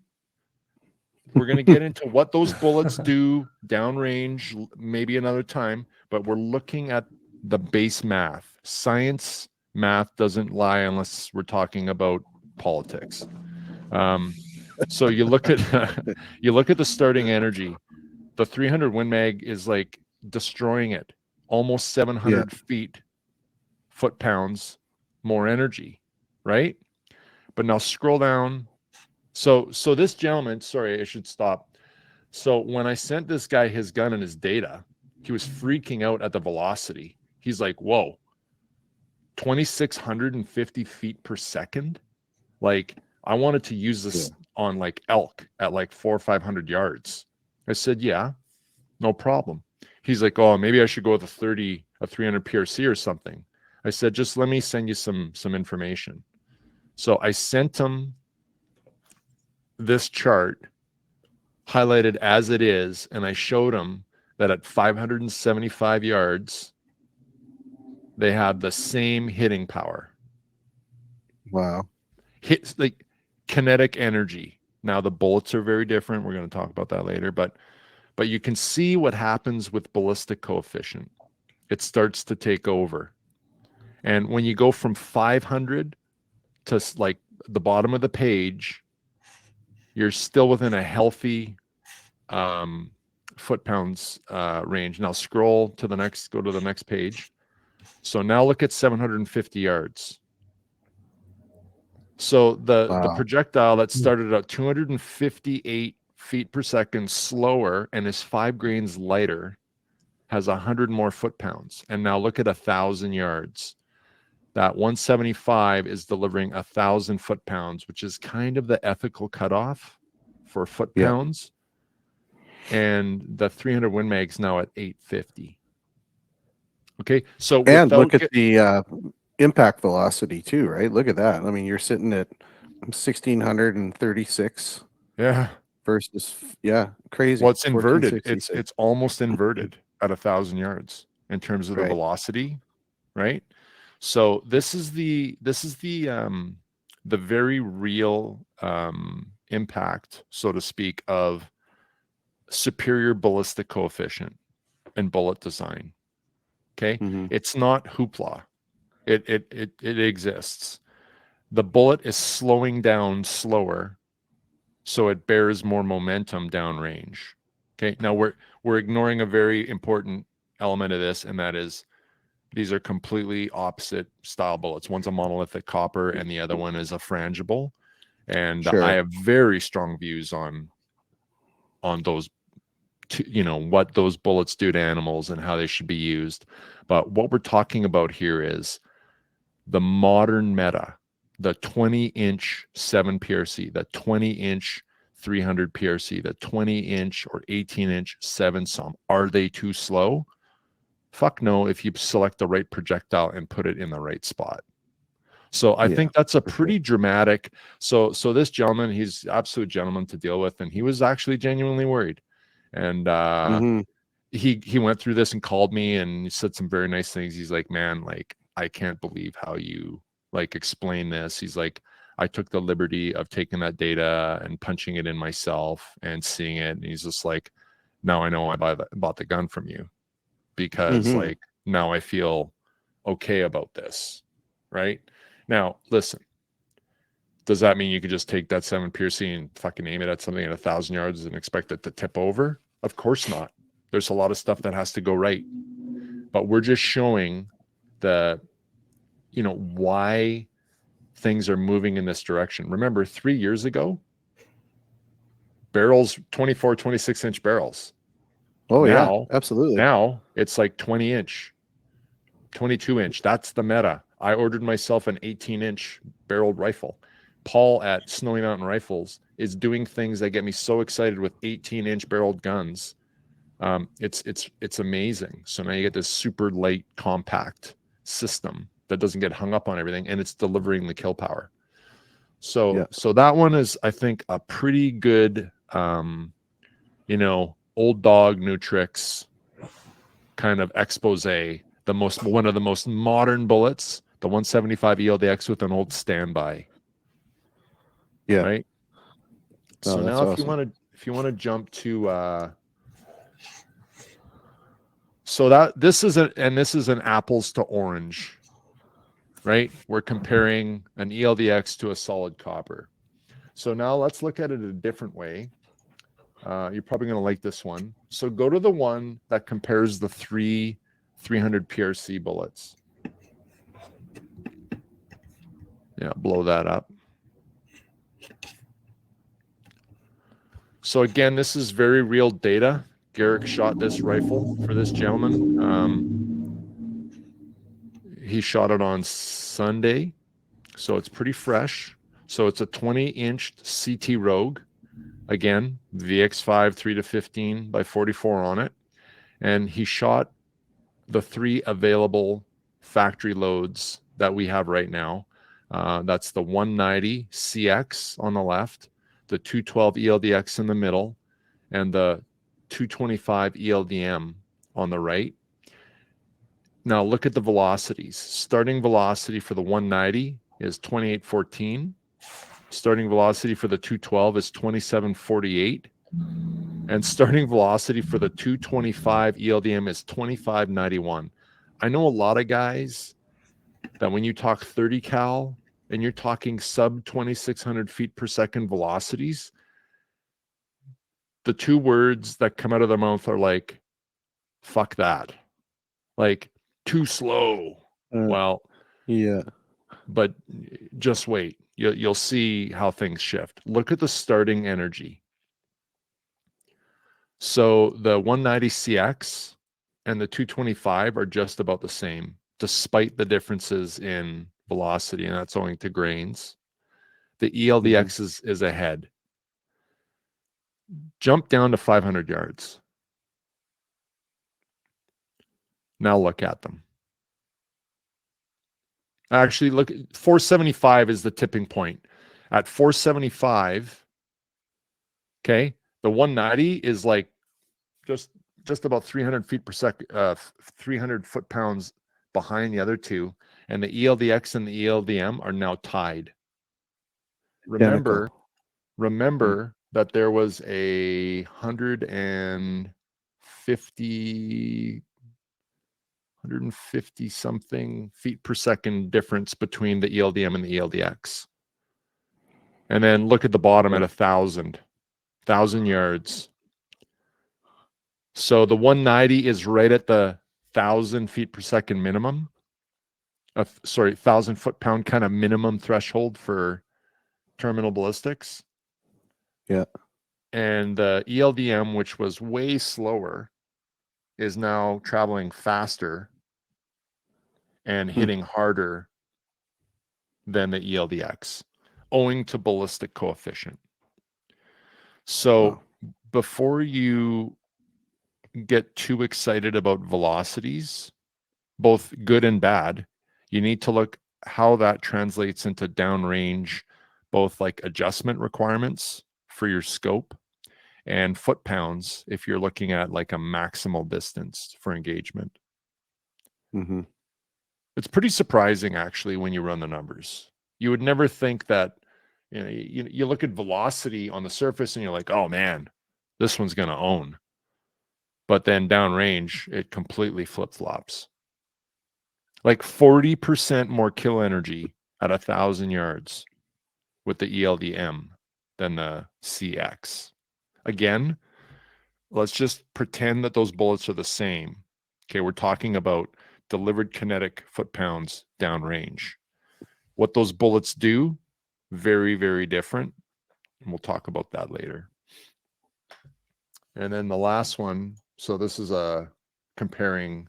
We're going to get into what those bullets do downrange maybe another time, but we're looking at the base math. Science math doesn't lie unless we're talking about politics. So you look at you look at the starting energy. The 300 Win Mag is like destroying it, almost 700 feet foot-pounds more energy, right? But now scroll down. So this gentleman, sorry, I should stop. So when I sent this guy his gun and his data, he was freaking out at the velocity. He's like, whoa, 2,650 feet per second? Like, I wanted to use this on like elk at like 400 or 500 yards. I said, yeah, no problem. He's like, oh, maybe I should go with a 300 PRC or something. I said, just let me send you some information. So I sent him this chart highlighted as it is, and I showed him that at 575 yards, they have the same hitting power. Wow. Hits like kinetic energy. Now the bullets are very different. We're going to talk about that later, but you can see what happens with ballistic coefficient. It starts to take over. And when you go from 500 to like the bottom of the page, you're still within a healthy foot-pounds range. Now scroll to the next, go to the next page. So now look at 750 yards. So the projectile that started at 258 feet per second slower and is 5 grains lighter has 100 more foot-pounds. And now look at 1,000 yards. That 175 is delivering 1,000 foot-pounds, which is kind of the ethical cutoff for foot-pounds. And the 300 Win Mag's now at 850. Okay, so and look at the impact velocity too, right? Look at that. I mean, you're sitting at 1,636. Yeah. Versus crazy. Well, it's inverted. It's almost inverted at 1,000 yards in terms of the velocity, right? So this is the very real impact, so to speak, of superior ballistic coefficient and bullet design. Okay, it's not hoopla. It exists. The bullet is slowing down slower, so it bears more momentum downrange. Okay, now we're ignoring a very important element of this, and that is these are completely opposite style bullets. One's a monolithic copper, and the other one is a frangible. And I have very strong views on those, what those bullets do to animals and how they should be used. But what we're talking about here is the modern meta, the 20-inch 7 PRC, the 20-inch 300 PRC, the 20-inch or 18-inch 7 SOM. Are they too slow? Fuck no, if you select the right projectile and put it in the right spot. So I think that's a pretty dramatic. So this gentleman, he's absolute gentleman to deal with, and he was actually genuinely worried. And he went through this and called me and he said some very nice things. He's like, man, like, I can't believe how you like explain this. He's like, I took the liberty of taking that data and punching it in myself and seeing it. And he's just like, now I know I bought the gun from you, because like now I feel okay about this. Right now, listen, does that mean you could just take that 7 PRC and fucking aim it at something at 1,000 yards and expect it to tip over? Of course not. There's a lot of stuff that has to go right, but we're just showing why things are moving in this direction. Remember 3 years ago, barrels, 24, 26-inch barrels. Oh now, yeah, absolutely. Now it's like 20-inch, 22-inch. That's the meta. I ordered myself an 18-inch barreled rifle. Paul at Snowy Mountain Rifles is doing things that get me so excited with 18-inch barreled guns. It's amazing. So now you get this super light, compact system that doesn't get hung up on everything, and it's delivering the kill power. So that one is, I think, a pretty good, old dog, new tricks kind of expose. One of the most modern bullets, the 175 ELDX with an old standby. Yeah. Right. Oh, So that's now, awesome. if you want to jump to, so this is an apples to orange, right? We're comparing an ELDX to a solid copper. So now let's look at it a different way. You're probably going to like this one. So go to the one that compares the 300 PRC bullets. Yeah, blow that up. So again, this is very real data. Garrick shot this rifle for this gentleman. He shot it on Sunday, so it's pretty fresh. So it's a 20-inch CT Rogue. Again, VX5 3-15 by 44 on it. And he shot the 3 available factory loads that we have right now. That's the 190 CX on the left, the 212 ELDX in the middle, and the 225 ELDM on the right. Now look at the velocities. Starting velocity for the 190 is 2814. Starting velocity for the 212 is 2748. And starting velocity for the 225 ELDM is 2591. I know a lot of guys that when you talk 30 cal and you're talking sub 2600 feet per second velocities, the 2 words that come out of their mouth are like, fuck that. Like, too slow. Well, yeah. But just wait. You'll see how things shift. Look at the starting energy. So the 190 CX and the 225 are just about the same, despite the differences in velocity, and that's owing to grains. The ELDX is ahead. Jump down to 500 yards. Now look at them. Actually, look, 475 is the tipping point. At 475, okay, the 190 is like just about 300 feet per second, 300 foot-pounds behind the other two, and the ELDX and the ELDM are now tied. Remember that there was a 150 something feet per second difference between the ELDM and the ELDX. And then look at the bottom at 1,000 yards. So the 190 is right at the 1,000 feet per second minimum. 1,000 foot-pound kind of minimum threshold for terminal ballistics. Yeah. And the ELDM, which was way slower, is now traveling faster and hitting harder than the ELDX, owing to ballistic coefficient. So before you get too excited about velocities, both good and bad, you need to look how that translates into downrange, both like adjustment requirements for your scope and foot-pounds if you're looking at like a maximal distance for engagement. It's pretty surprising, actually, when you run the numbers. You would never think that, you look at velocity on the surface and you're like, oh man, this one's going to own. But then downrange, it completely flip-flops. Like 40% more kill energy at 1,000 yards with the ELDM than the CX. Again, let's just pretend that those bullets are the same. Okay, we're talking about delivered kinetic foot-pounds downrange. What those bullets do, very, very different. And we'll talk about that later. And then the last one, so this is comparing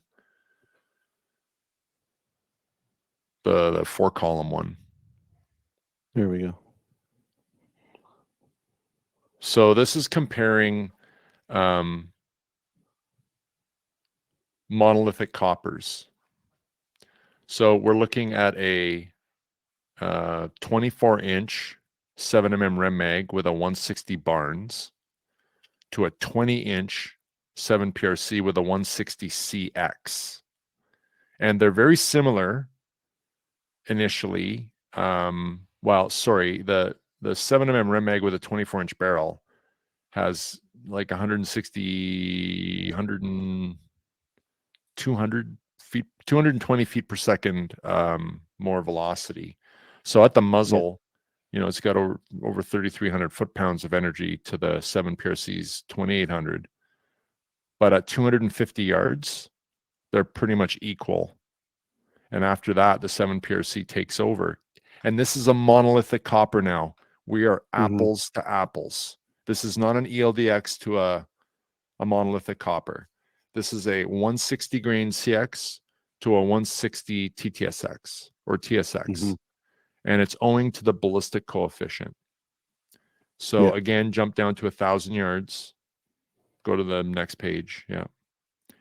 the 4-column one. There we go. So this is comparing monolithic coppers. So we're looking at a 24-inch 7mm Rem mag with a 160 Barnes to a 20-inch 7PRC with a 160 CX. And they're very similar initially. The 7mm Rem mag with a 24-inch barrel has like 160, 200 feet, 220 feet per second more velocity. So at the muzzle, it's got over 3,300 foot-pounds of energy to the 7PRC's 2,800. But at 250 yards, they're pretty much equal. And after that, the 7PRC takes over. And this is a monolithic copper now. We are apples to apples. This is not an ELDX to a monolithic copper. This is a 160 grain CX to a 160 TTSX or TSX. And it's owing to the ballistic coefficient. So again, jump down to 1,000 yards. Go to the next page. Yeah.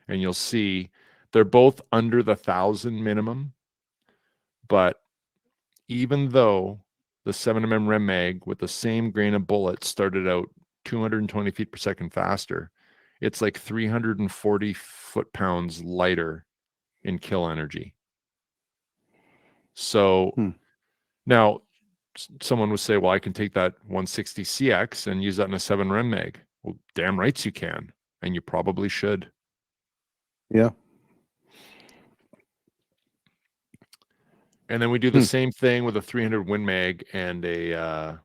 And you'll see they're both under the 1,000 minimum. But even though the 7mm Rem mag with the same grain of bullet started out 220 feet per second faster, it's like 340 foot-pounds lighter in kill energy. So now someone would say, well, I can take that 160 CX and use that in a 7 Rem mag. Well, damn rights you can, and you probably should. Yeah. And then we do the same thing with a 300 Win Mag and a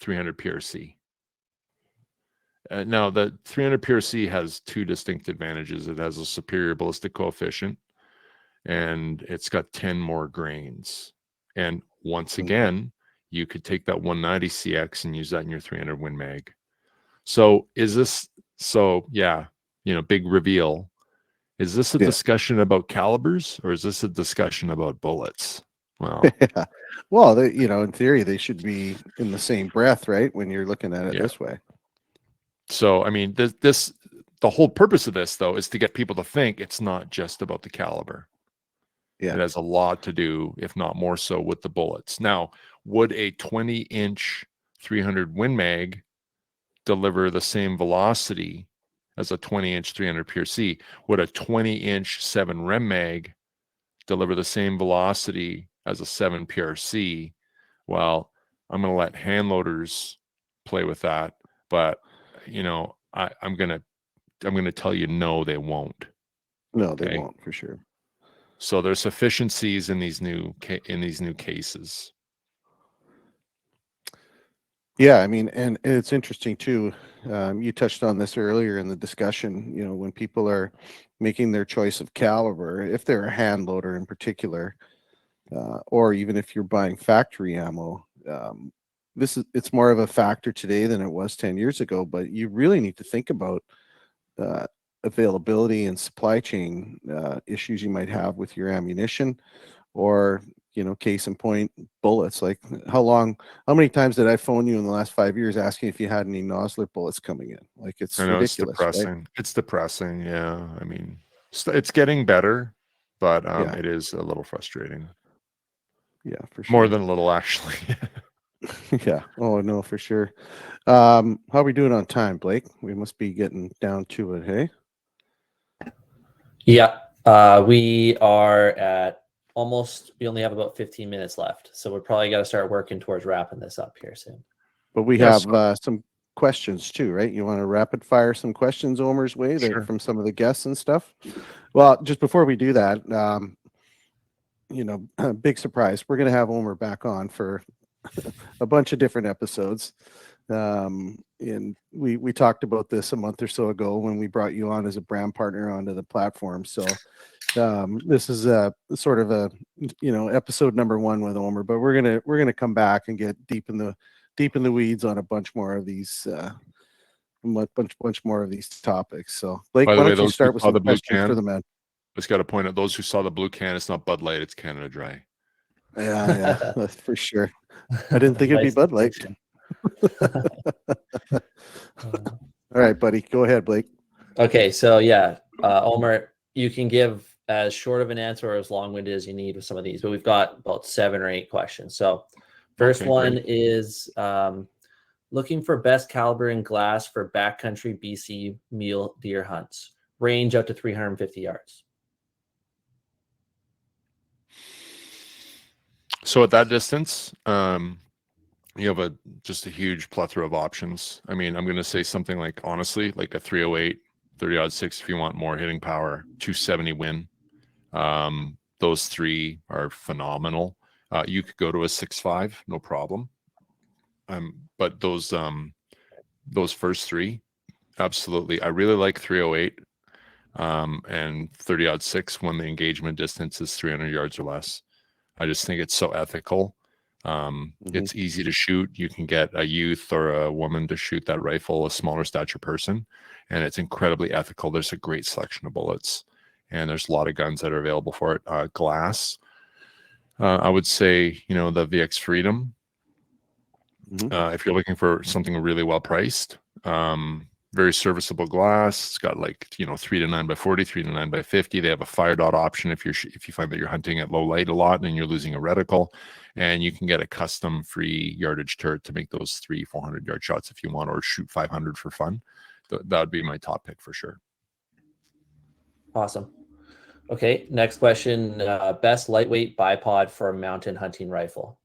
300 PRC. Now, the 300 PRC has two distinct advantages. It has a superior ballistic coefficient, and it's got 10 more grains. And once again, you could take that 190 CX and use that in your 300 Win Mag. So big reveal. Is this a discussion about calibers, or is this a discussion about bullets? Well, well, in theory, they should be in the same breath, right? When you're looking at it this way. So, I mean, the whole purpose of this, though, is to get people to think it's not just about the caliber. Yeah. It has a lot to do, if not more so, with the bullets. Now, would a 20-inch 300 Win Mag deliver the same velocity as a 20-inch 300 PRC? Would a 20-inch 7 Rem Mag deliver the same velocity as a 7 PRC? Well, I'm going to let hand loaders play with that, but I'm going to tell you, no, they won't. No, they won't, for sure. So there's efficiencies in these new cases. Yeah, I mean, and it's interesting too. You touched on this earlier in the discussion. When people are making their choice of caliber, if they're a hand loader in particular, or even if you're buying factory ammo, it's more of a factor today than it was 10 years ago. But you really need to think about availability and supply chain issues you might have with your ammunition, or case in point, bullets. Like how many times did I phone you in the last 5 years asking if you had any Nosler bullets coming in? Like, it's ridiculous. It's depressing. Right? It's depressing. Yeah. I mean, it's getting better, but it is a little frustrating. Yeah, for sure. More than a little, actually. Yeah. Oh, no, for sure. How are we doing on time, Blake? We must be getting down to it, hey? Yeah. We are at we only have about 15 minutes left, so we're probably got to start working towards wrapping this up here soon. But we have some questions too, right? You want to rapid fire some questions Omer's way from some of the guests and stuff? Well, just before we do that, big surprise. We're going to have Omer back on for a bunch of different episodes. And we talked about this a month or so ago when we brought you on as a brand partner onto the platform. So this is a sort of a episode number 1 with Omer, but we're gonna come back and get deep in the weeds on a bunch more of these bunch more of these topics. So Blake, why don't you start with some questions for the men? Just got to point out, those who saw the blue can, it's not Bud Light, it's Canada Dry. Yeah, that's for sure. I didn't think it'd be Bud Light. All right, buddy, go ahead, Blake. Okay, so Omer, you can give as short of an answer or as long-winded as you need with some of these, but we've got about 7 or 8 questions. So first one great. is looking for best caliber in glass for backcountry BC mule deer hunts, range out to 350 yards. So at that distance, you have just a huge plethora of options. I mean, I'm going to say something like, honestly, like a 308, 30-06 if you want more hitting power, 270 win. Those 3 are phenomenal. You could go to a 6.5, no problem. But those first 3, absolutely. I really like 308 and 30-06 when the engagement distance is 300 yards or less. I just think it's so ethical. It's easy to shoot. You can get a youth or a woman to shoot that rifle, a smaller stature person, and it's incredibly ethical. There's a great selection of bullets, and there's a lot of guns that are available for it. Glass, I would say, the VX Freedom. If you're looking for something really well priced, very serviceable glass. It's got 3 to 9 by 40, 3 to 9 by 50. They have a fire dot option if you find that you're hunting at low light a lot and you're losing a reticle, and you can get a custom free yardage turret to make those 400 yard shots if you want, or shoot 500 for fun. That would be my top pick for sure. Awesome. Okay, next question. Best lightweight bipod for a mountain hunting rifle.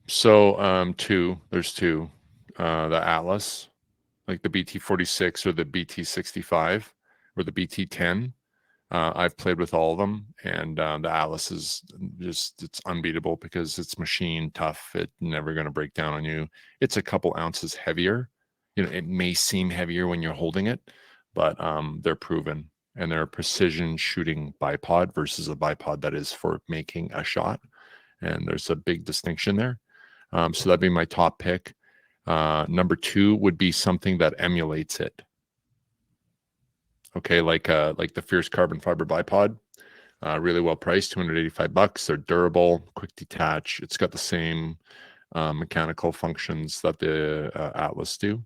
So there's two. The Atlas, like the BT46 or the BT65 or the BT10. I've played with all of them, and the Atlas is it's unbeatable because it's machine tough. It's never going to break down on you. It's a couple ounces heavier. It may seem heavier when you're holding it, but they're proven, and they're a precision shooting bipod versus a bipod that is for making a shot. And there's a big distinction there. So that'd be my top pick. Number 2 would be something that emulates it. Okay, like the Fierce carbon fiber bipod, really well priced, $285. They're durable, quick detach. It's got the same mechanical functions that the Atlas do.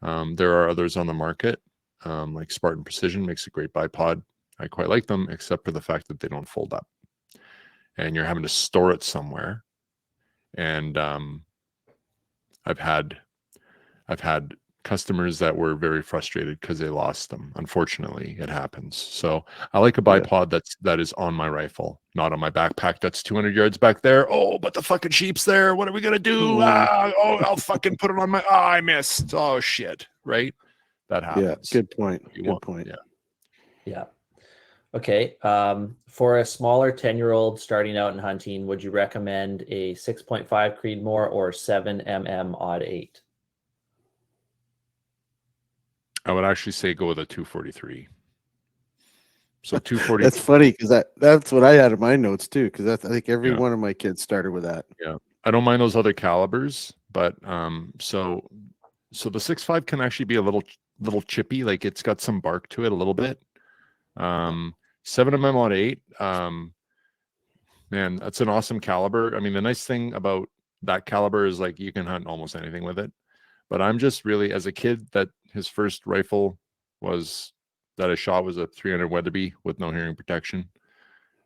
There are others on the market, like Spartan Precision makes a great bipod. I quite like them, except for the fact that they don't fold up, and you're having to store it somewhere. And I've had customers that were very frustrated because they lost them. Unfortunately, it happens. So I like a bipod that is on my rifle, not on my backpack. That's 200 yards back there. Oh, but the fucking sheep's there. What are we gonna do? I'll fucking put it on my. I missed. Oh shit! Right? That happens. Yeah. Good point. Good point. Yeah. Okay. For a smaller 10-year-old starting out in hunting, would you recommend a 6.5 Creedmoor or 7mm odd 8? I would actually say go with a 243. So 240. That's funny because that's what I had in my notes too. Because I think every one of my kids started with that. Yeah, I don't mind those other calibers, but so the 6.5 can actually be a little chippy. Like it's got some bark to it a little bit. 7mm on 8, man, that's an awesome caliber. I mean, the nice thing about that caliber is like you can hunt almost anything with it. But I'm just really, as a kid, that his first rifle that I shot was a 300 Weatherby with no hearing protection.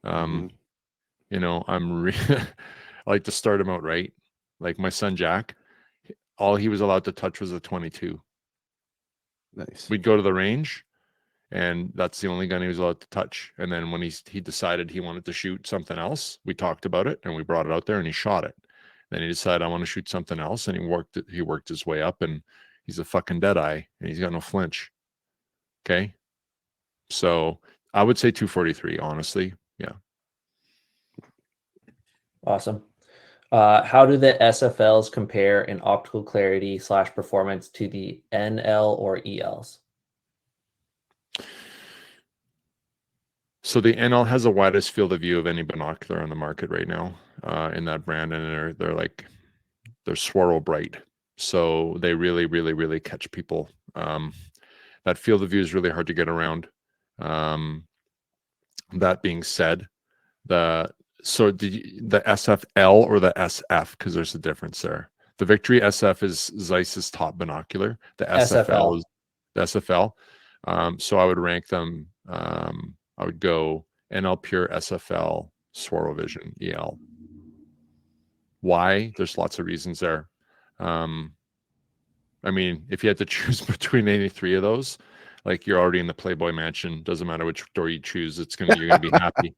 I like to start him out right. Like my son Jack, all he was allowed to touch was a 22. Nice. We'd go to the range, and that's the only gun he was allowed to touch. And then when he decided he wanted to shoot something else, we talked about it and we brought it out there and he shot it. Then he decided I want to shoot something else, and he worked his way up, and he's a fucking deadeye and he's got no flinch. Okay. So I would say 243, honestly. Yeah. Awesome. How do the SFLs compare in optical clarity / performance to the NL or ELs? So the NL has the widest field of view of any binocular on the market right now, in that brand, and they're swirl bright, so they really, really, really catch people. That field of view is really hard to get around. That being said, the SFL or the SF, because there's a difference there. The Victory SF is Zeiss's top binocular. The SFL is the SFL. So I would rank them. I would go NL Pure, SFL, Swirl Vision, EL. Why? There's lots of reasons there. I mean, if you had to choose between any three of those, like you're already in the Playboy Mansion. Doesn't matter which door you choose. You're gonna be happy.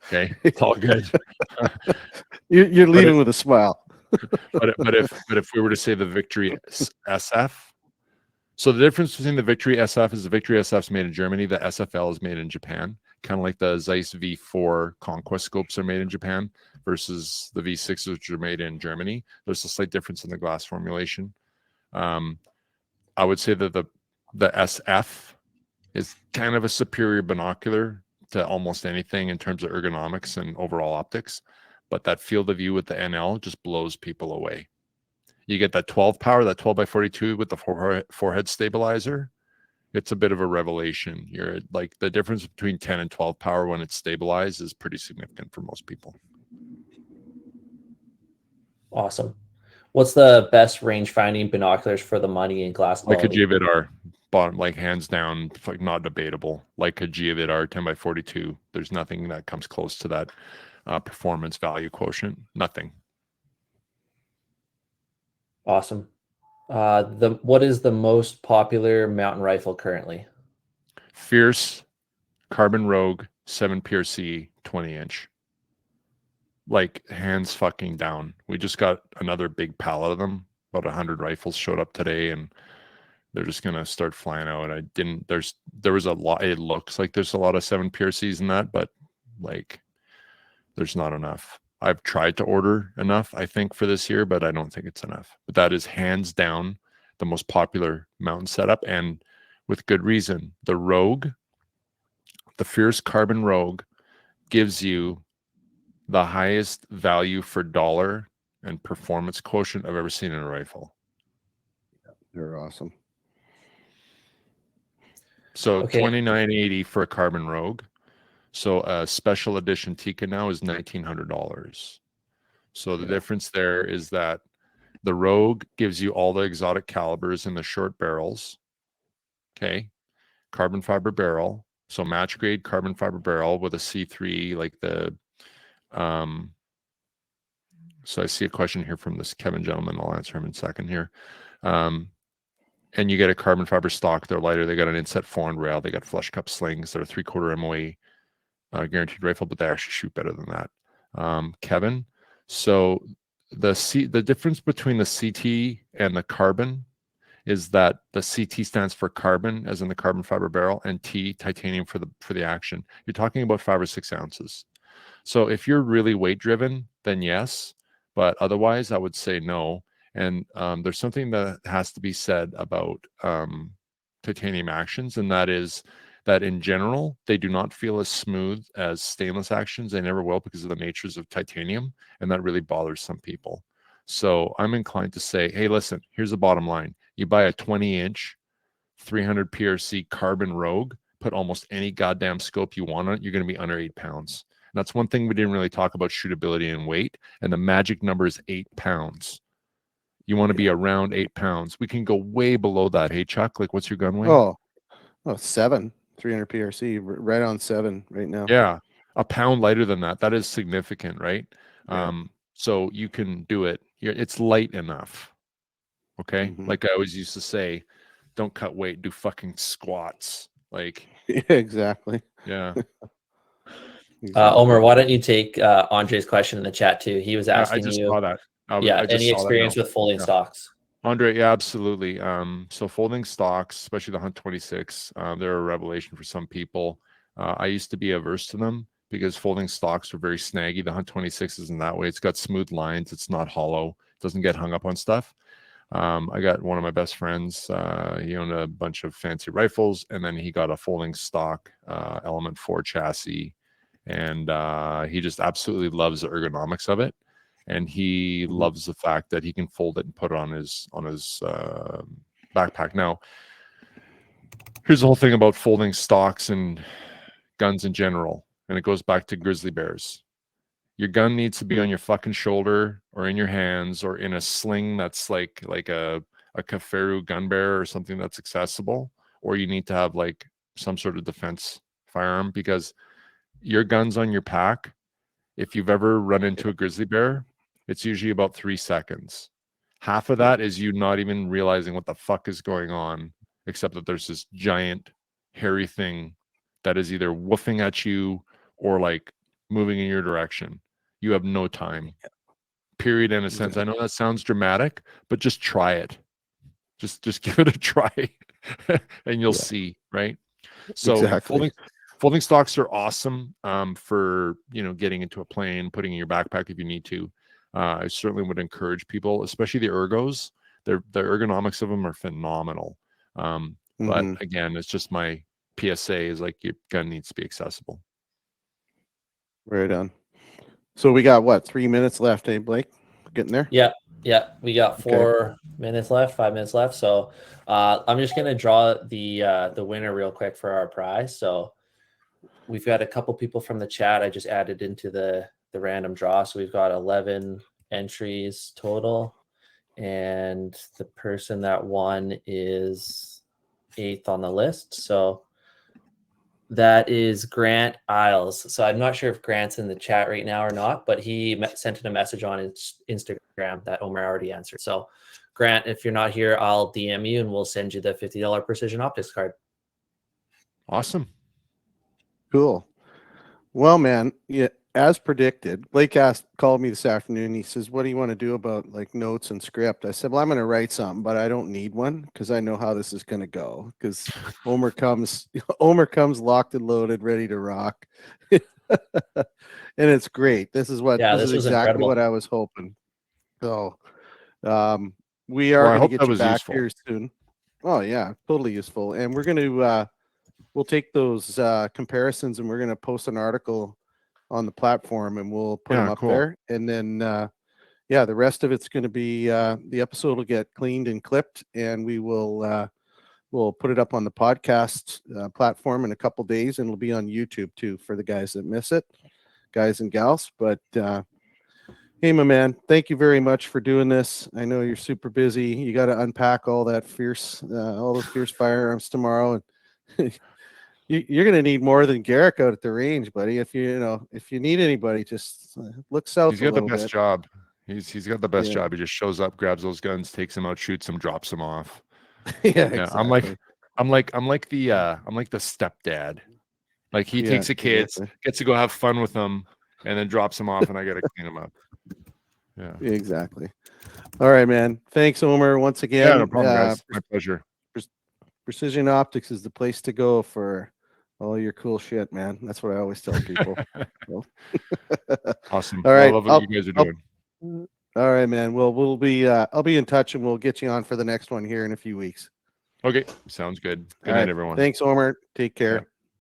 Okay, it's all good. You're leaving with a smile. but if we were to say the Victory SF, so the difference between the Victory SF is the Victory SF is made in Germany, the SFL is made in Japan, kind of like the Zeiss V4 Conquest scopes are made in Japan versus the V6s, which are made in Germany. There's a slight difference in the glass formulation. I would say that the SF is kind of a superior binocular to almost anything in terms of ergonomics and overall optics, but that field of view with the NL just blows people away. You get that 12 power, that 12 by 42 with the forehead stabilizer. It's a bit of a revelation. You're like, the difference between 10 and 12 power when it's stabilized is pretty significant for most people. Awesome. What's the best range finding binoculars for the money and glass Like quality? a Geovid bottom, like hands down, like not debatable. Like a Geovid 10 by 42. There's nothing that comes close to that performance value quotient. Nothing. Awesome. What is the most popular mountain rifle currently? Fierce Carbon Rogue 7 PRC 20-inch. Like hands fucking down. We just got another big pallet of them. About 100 rifles showed up today, and they're just gonna start flying out. There was a lot. It looks like there's a lot of 7 PRCs in that, but like there's not enough. I've tried to order enough, I think, for this year, but I don't think it's enough. But that is hands down the most popular mountain setup, and with good reason. The Rogue, the Fierce Carbon Rogue, gives you the highest value for dollar and performance quotient I've ever seen in a rifle. They're awesome. So Okay. $2,980 for a Carbon Rogue. So a special edition Tikka now is $1,900. So the difference there is that the Rogue gives you all the exotic calibers in the short barrels. Okay. Carbon fiber barrel. So match grade carbon fiber barrel with a C3, like the so I see a question here from this Kevin gentleman. I'll answer him in a second here. And you get a carbon fiber stock. They're lighter. They got an inset forend rail. They got flush cup slings. They're a 3/4 MOA guaranteed rifle, but they actually shoot better than that. Kevin, so the difference between the CT and the carbon is that the CT stands for carbon, as in the carbon fiber barrel, and T, titanium, for the action. You're talking about 5 or 6 ounces. So if you're really weight driven, then yes, but otherwise I would say no. And there's something that has to be said about titanium actions, and that is that in general, they do not feel as smooth as stainless actions. They never will, because of the natures of titanium, and that really bothers some people. So I'm inclined to say, hey, listen, here's the bottom line. You buy a 20-inch 300 PRC Carbon Rogue, put almost any goddamn scope you want on it, you're going to be under 8 pounds. And that's one thing we didn't really talk about: shootability and weight. And the magic number is 8 pounds. You want to be around 8 pounds. We can go way below that. Hey, Chuck, like, what's your gun weight? Oh, 7, 300 PRC, right on 7 right now. Yeah, a pound lighter than that. That is significant, right? Yeah. So you can do it. It's light enough. Okay. Like I always used to say, don't cut weight, do fucking squats. Like, Yeah, exactly. yeah. Exactly. Omer, why don't you take Andre's question in the chat too? He was I asking just you, saw that. I just any saw experience that now. with folding Yeah. stocks? Andre, yeah, absolutely. So folding stocks, especially the Hunt 26, they're a revelation for some people. I used to be averse to them because folding stocks are very snaggy. The Hunt 26 isn't that way. It's got smooth lines. It's not hollow. It doesn't get hung up on stuff. I got one of my best friends. He owned a bunch of fancy rifles, and then he got a folding stock Element 4 chassis, and he just absolutely loves the ergonomics of it. And he loves the fact that he can fold it and put it on his backpack. Now, here's the whole thing about folding stocks and guns in general, and it goes back to grizzly bears. Your gun needs to be on your fucking shoulder or in your hands or in a sling that's like a Kaferu gun bearer or something that's accessible, or you need to have like some sort of defense firearm, because your gun's on your pack. If you've ever run into a grizzly bear, it's usually about 3 seconds. Half of that is you not even realizing what the fuck is going on, except that there's this giant hairy thing that is either woofing at you or like moving in your direction. You have no time. Period, in a sense. I know that sounds dramatic, but just try it. Just give it a try and you'll see, right? So folding stocks are awesome for, you know, getting into a plane, putting in your backpack if you need to. I certainly would encourage people, especially the ergos. The ergonomics of them are phenomenal. But again, it's just my PSA is like your gun needs to be accessible. Right on. So we got what, 3 minutes left, eh, Blake? Getting there? Yeah. We got 4 minutes left, 5 minutes left. So I'm just gonna draw the winner real quick for our prize. So we've got a couple people from the chat. I just added into the random draw. So we've got 11 entries total, and the person that won is 8th on the list. So that is Grant Isles. So I'm not sure if Grant's in the chat right now or not, but he sent in a message on his Instagram that Omer already answered. So Grant, if you're not here, I'll DM you and we'll send you the $50 Precision Optics card. Awesome. Cool. Well, man, yeah, as predicted, Blake called me this afternoon. He says, "What do you want to do about like notes and script?" I said, "Well, I'm going to write something, but I don't need one because I know how this is going to go. Because Omer comes locked and loaded, ready to rock, and it's great. This is exactly incredible. what I was hoping. So, we are going to get you back useful here soon. Oh yeah, totally useful. And we're going to we'll take those comparisons and we're going to post an article on the platform and we'll put them up there. And then, the rest of it's going to be, the episode will get cleaned and clipped and we will, we'll put it up on the podcast platform in a couple days, and it'll be on YouTube too for the guys that miss it, guys and gals. But, hey, my man, thank you very much for doing this. I know you're super busy. You got to unpack all that all those fierce firearms tomorrow. And you're going to need more than Garrick out at the range, buddy. If you need anybody, just look south. He's got the best job. He's got the best job. He just shows up, grabs those guns, takes them out, shoots them, drops them off. Exactly. I'm like the stepdad. Like he takes the kids, gets to go have fun with them, and then drops them off, and I got to clean them up. Yeah, exactly. All right, man. Thanks, Omer, once again. Yeah, no problem, guys. My pleasure. Precision Optics is the place to go for all your cool shit, man. That's what I always tell people. Awesome. All right. I love what you guys are doing. All right, man. Well, I'll be in touch and we'll get you on for the next one here in a few weeks. Okay. Sounds good. Good night, night, everyone. Thanks, Omer. Take care. Yeah.